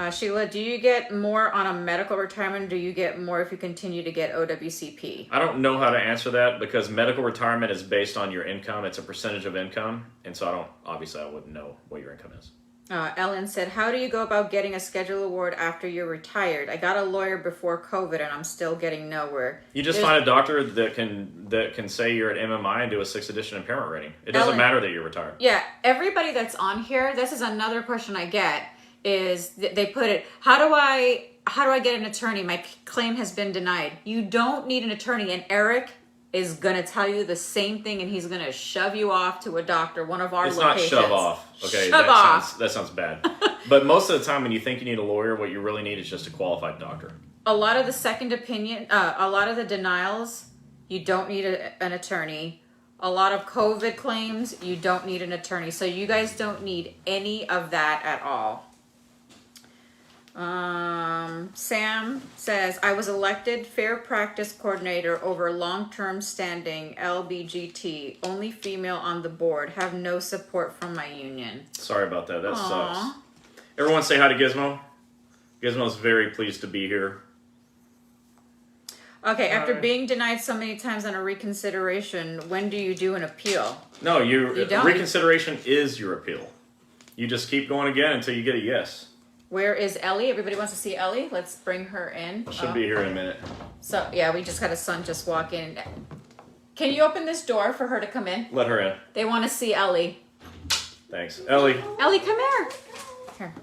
Sheila, do you get more on a medical retirement? Or do you get more if you continue to get OWCP? I don't know how to answer that because medical retirement is based on your income. It's a percentage of income. And so I wouldn't know what your income is. Ellen said, how do you go about getting a schedule award after you're retired? I got a lawyer before COVID and I'm still getting nowhere. You just find a doctor that can say you're at MMI and do a 6th edition impairment rating. It doesn't matter that you're retired. Yeah, everybody that's on here, this is another question I get, is they put it, how do I get an attorney? My claim has been denied. You don't need an attorney, and Eric is going to tell you the same thing, and he's going to shove you off to a doctor, one of our locations. It's not shove off. Okay, that sounds bad. But most of the time when you think you need a lawyer, what you really need is just a qualified doctor. A lot of the second opinion, a lot of the denials, you don't need an attorney. A lot of COVID claims, you don't need an attorney. So you guys don't need any of that at all. Sam says, I was elected fair practice coordinator over long-term standing LBGT, only female on the board, have no support from my union. Sorry about that. That sucks. Everyone say hi to Gizmo. Gizmo's very pleased to be here. Okay, after being denied so many times on a reconsideration, when do you do an appeal? No, you don't. Reconsideration is your appeal. You just keep going again until you get a yes. Where is Ellie? Everybody wants to see Ellie. Let's bring her in. She'll be here in a minute. So, yeah, we just had a son just walk in. Can you open this door for her to come in? Let her in. They want to see Ellie. Thanks. Ellie. Ellie, come here. Here.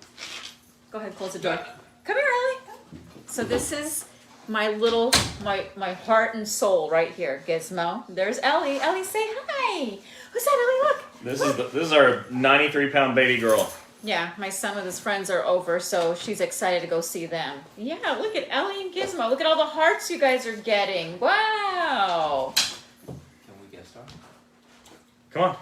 Go ahead, close the door. Come here, Ellie. So this is my little, my heart and soul right here, Gizmo. There's Ellie. Ellie, say hi. Who's that, Ellie? Look. This is our 93-pound baby girl. Yeah, my son with his friends are over, so she's excited to go see them. Yeah, look at Ellie and Gizmo. Look at all the hearts you guys are getting. Wow. Can we guest star? Come on.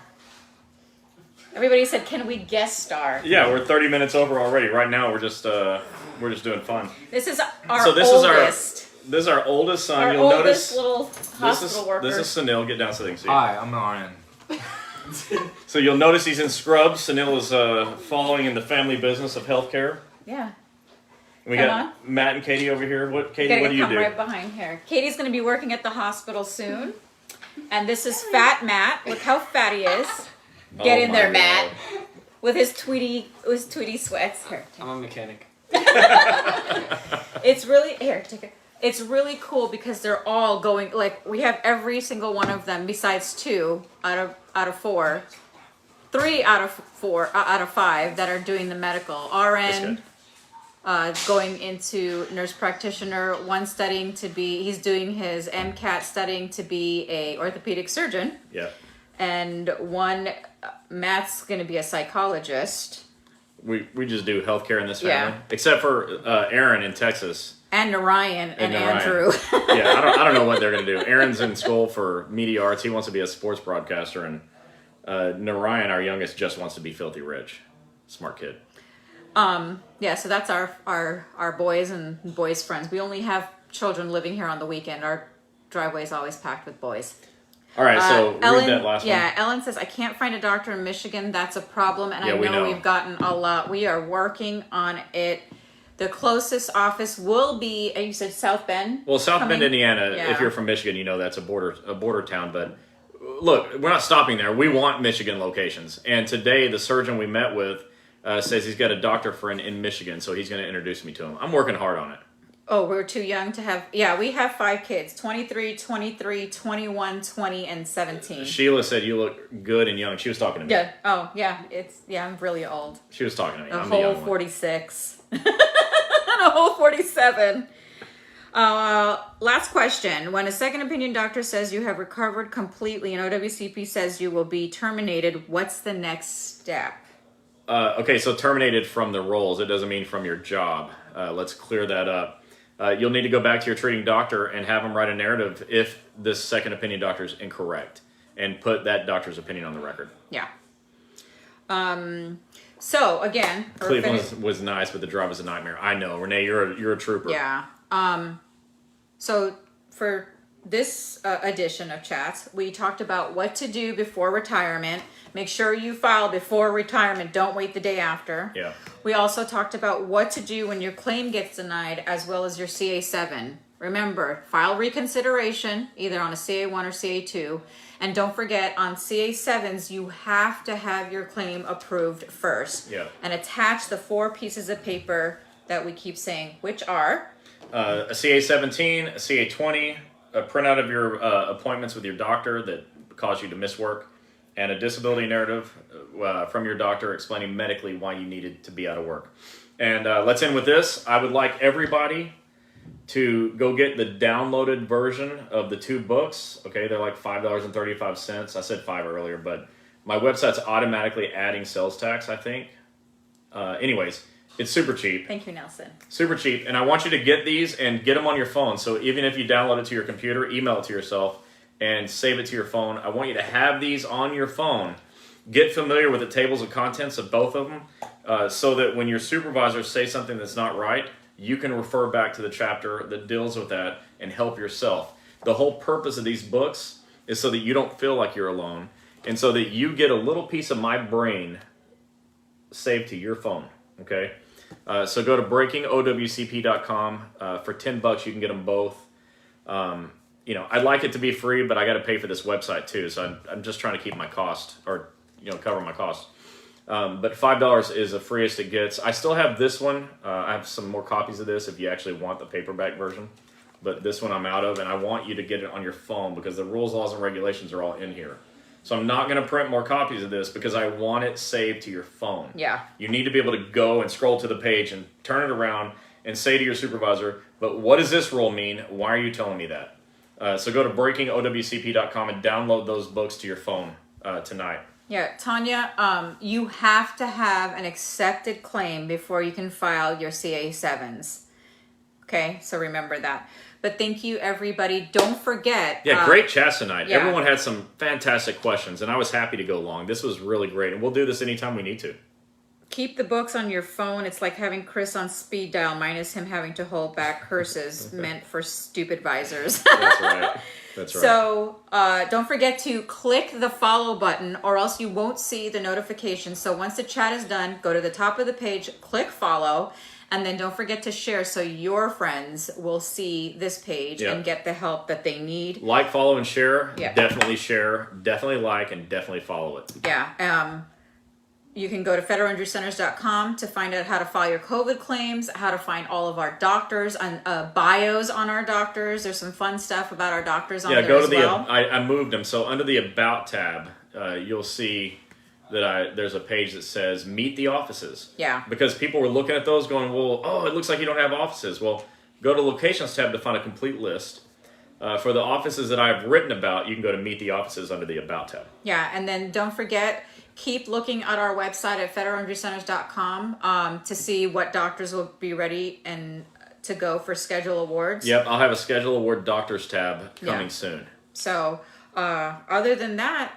Everybody said, can we guest star? Yeah, we're 30 minutes over already. Right now, we're just doing fun. This is our This is our oldest son. You'll notice little hospital worker. This is Sunil. Get down so they can see. Hi, I'm an RN. So you'll notice he's in scrubs. Sunil is following in the family business of healthcare. Yeah. And we got Matt and Katie over here. Katie, what do you do? Right behind here. Katie's going to be working at the hospital soon. And this is Fat Matt. Look how fat he is. Get in there, Matt. With his Tweety sweats. Here. I'm a mechanic. It's really take it. It's really cool because they're all going, like, we have every single one of them besides 2 out of 4, 3 out of 5 that are doing the medical. RN, going into nurse practitioner, one studying to be, he's doing his MCAT studying to be a orthopedic surgeon. Yeah. And one, Matt's going to be a psychologist. We just do healthcare in this family, except for Aaron in Texas. And Narayan and Andrew. Yeah, I don't know what they're going to do. Aaron's in school for media arts. He wants to be a sports broadcaster. And Narayan, our youngest, just wants to be filthy rich. Smart kid. Yeah, so that's our boys and boys' friends. We only have children living here on the weekend. Our driveway is always packed with boys. All right, so read that last one. Yeah, Ellen says, I can't find a doctor in Michigan. That's a problem. And I know we've gotten a lot. We are working on it. The closest office will be, you said South Bend? Well, South Bend, Indiana, if you're from Michigan, you know that's a border town. But look, we're not stopping there. We want Michigan locations. And today, the surgeon we met with says he's got a doctor friend in Michigan, so he's going to introduce me to him. I'm working hard on it. Oh, we're too young to have... Yeah, we have 5 kids. 23, 23, 21, 20, and 17. Sheila said you look good and young. She was talking to me. Yeah. Oh, yeah. I'm really old. She was talking to me. A whole 46. A whole 47. Last question. When a second opinion doctor says you have recovered completely and OWCP says you will be terminated, what's the next step? Okay, so terminated from the roles. It doesn't mean from your job. Let's clear that up. You'll need to go back to your treating doctor and have them write a narrative if this second opinion doctor is incorrect and put that doctor's opinion on the record. Yeah. So again, Cleveland was nice, but the drive was a nightmare. I know, Renee, you're a trooper. Yeah. So for this edition of Chats, we talked about what to do before retirement. Make sure you file before retirement. Don't wait the day after. Yeah. We also talked about what to do when your claim gets denied, as well as your CA7. Remember, file reconsideration either on a CA1 or CA2. And don't forget, on CA7s, you have to have your claim approved first. Yeah. And attach the 4 pieces of paper that we keep saying, which are a CA17, a CA20, a printout of your appointments with your doctor that caused you to miss work, and a disability narrative from your doctor explaining medically why you needed to be out of work. And let's end with this. I would like everybody to go get the downloaded version of the 2 books. Okay, they're like $5.35. I said 5 earlier, but my website's automatically adding sales tax, I think. Anyways, it's super cheap. Thank you, Nelson. Super cheap. And I want you to get these and get them on your phone. So even if you download it to your computer, email it to yourself and save it to your phone. I want you to have these on your phone. Get familiar with the tables of contents of both of them so that when your supervisors say something that's not right, you can refer back to the chapter that deals with that and help yourself. The whole purpose of these books is so that you don't feel like you're alone and so that you get a little piece of my brain saved to your phone, okay? So go to breakingowcp.com. For $10, you can get them both. You know, I'd like it to be free, but I got to pay for this website too. So I'm just trying to keep my cost or, you know, cover my cost. But $5 is the freest it gets. I still have this one. I have some more copies of this if you actually want the paperback version. But this one I'm out of, and I want you to get it on your phone because the rules, laws, and regulations are all in here. So I'm not going to print more copies of this because I want it saved to your phone. Yeah. You need to be able to go and scroll to the page and turn it around and say to your supervisor, but what does this rule mean? Why are you telling me that? So go to breakingowcp.com and download those books to your phone tonight. Yeah, Tanya, you have to have an accepted claim before you can file your CA7s. Okay, so remember that. But thank you, everybody. Don't forget. Yeah, great chats tonight. Yeah. Everyone had some fantastic questions, and I was happy to go long. This was really great, and we'll do this anytime we need to. Keep the books on your phone. It's like having Chris on speed dial, minus him having to hold back curses meant for stupid visors. That's right. That's right. So don't forget to click the follow button or else you won't see the notification. So once the chat is done, go to the top of the page, click follow, and then don't forget to share so your friends will see this page and get the help that they need. Like, follow, and share. Yeah. Definitely share. Definitely like, and definitely follow it. Yeah. You can go to federalinjurycenters.com to find out how to file your COVID claims, how to find all of our doctors, and bios on our doctors. There's some fun stuff about our doctors on there go as to well. I moved them. So under the About tab, you'll see that there's a page that says Meet the Offices. Yeah. Because people were looking at those going, well, it looks like you don't have offices. Well, go to Locations tab to find a complete list. For the offices that I've written about, you can go to Meet the Offices under the About tab. Yeah, and then don't forget, keep looking at our website at federalinjurycenters.com to see what doctors will be ready and to go for schedule awards. Yep, I'll have a schedule award doctors tab coming soon. So other than that,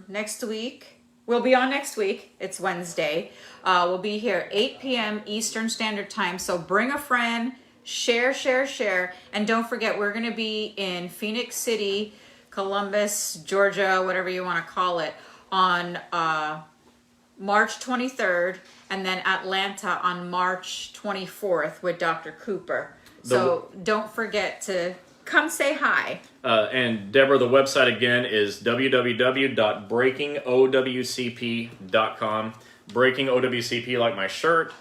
next week, we'll be on next week. It's Wednesday. We'll be here 8 p.m. Eastern Standard Time. So bring a friend, share. And don't forget, we're going to be in Phoenix City, Columbus, Georgia, whatever you want to call it, on March 23rd, and then Atlanta on March 24th with Dr. Cooper. So don't forget to come say hi. And Deborah, the website again is www.breakingowcp.com. Breaking OWCP like my shirt,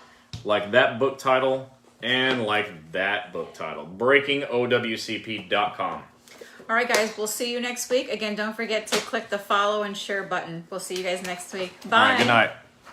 like that book title, and like that book title. BreakingOWCP.com. All right, guys, we'll see you next week. Again, don't forget to click the follow and share button. We'll see you guys next week. Bye. All right, good night.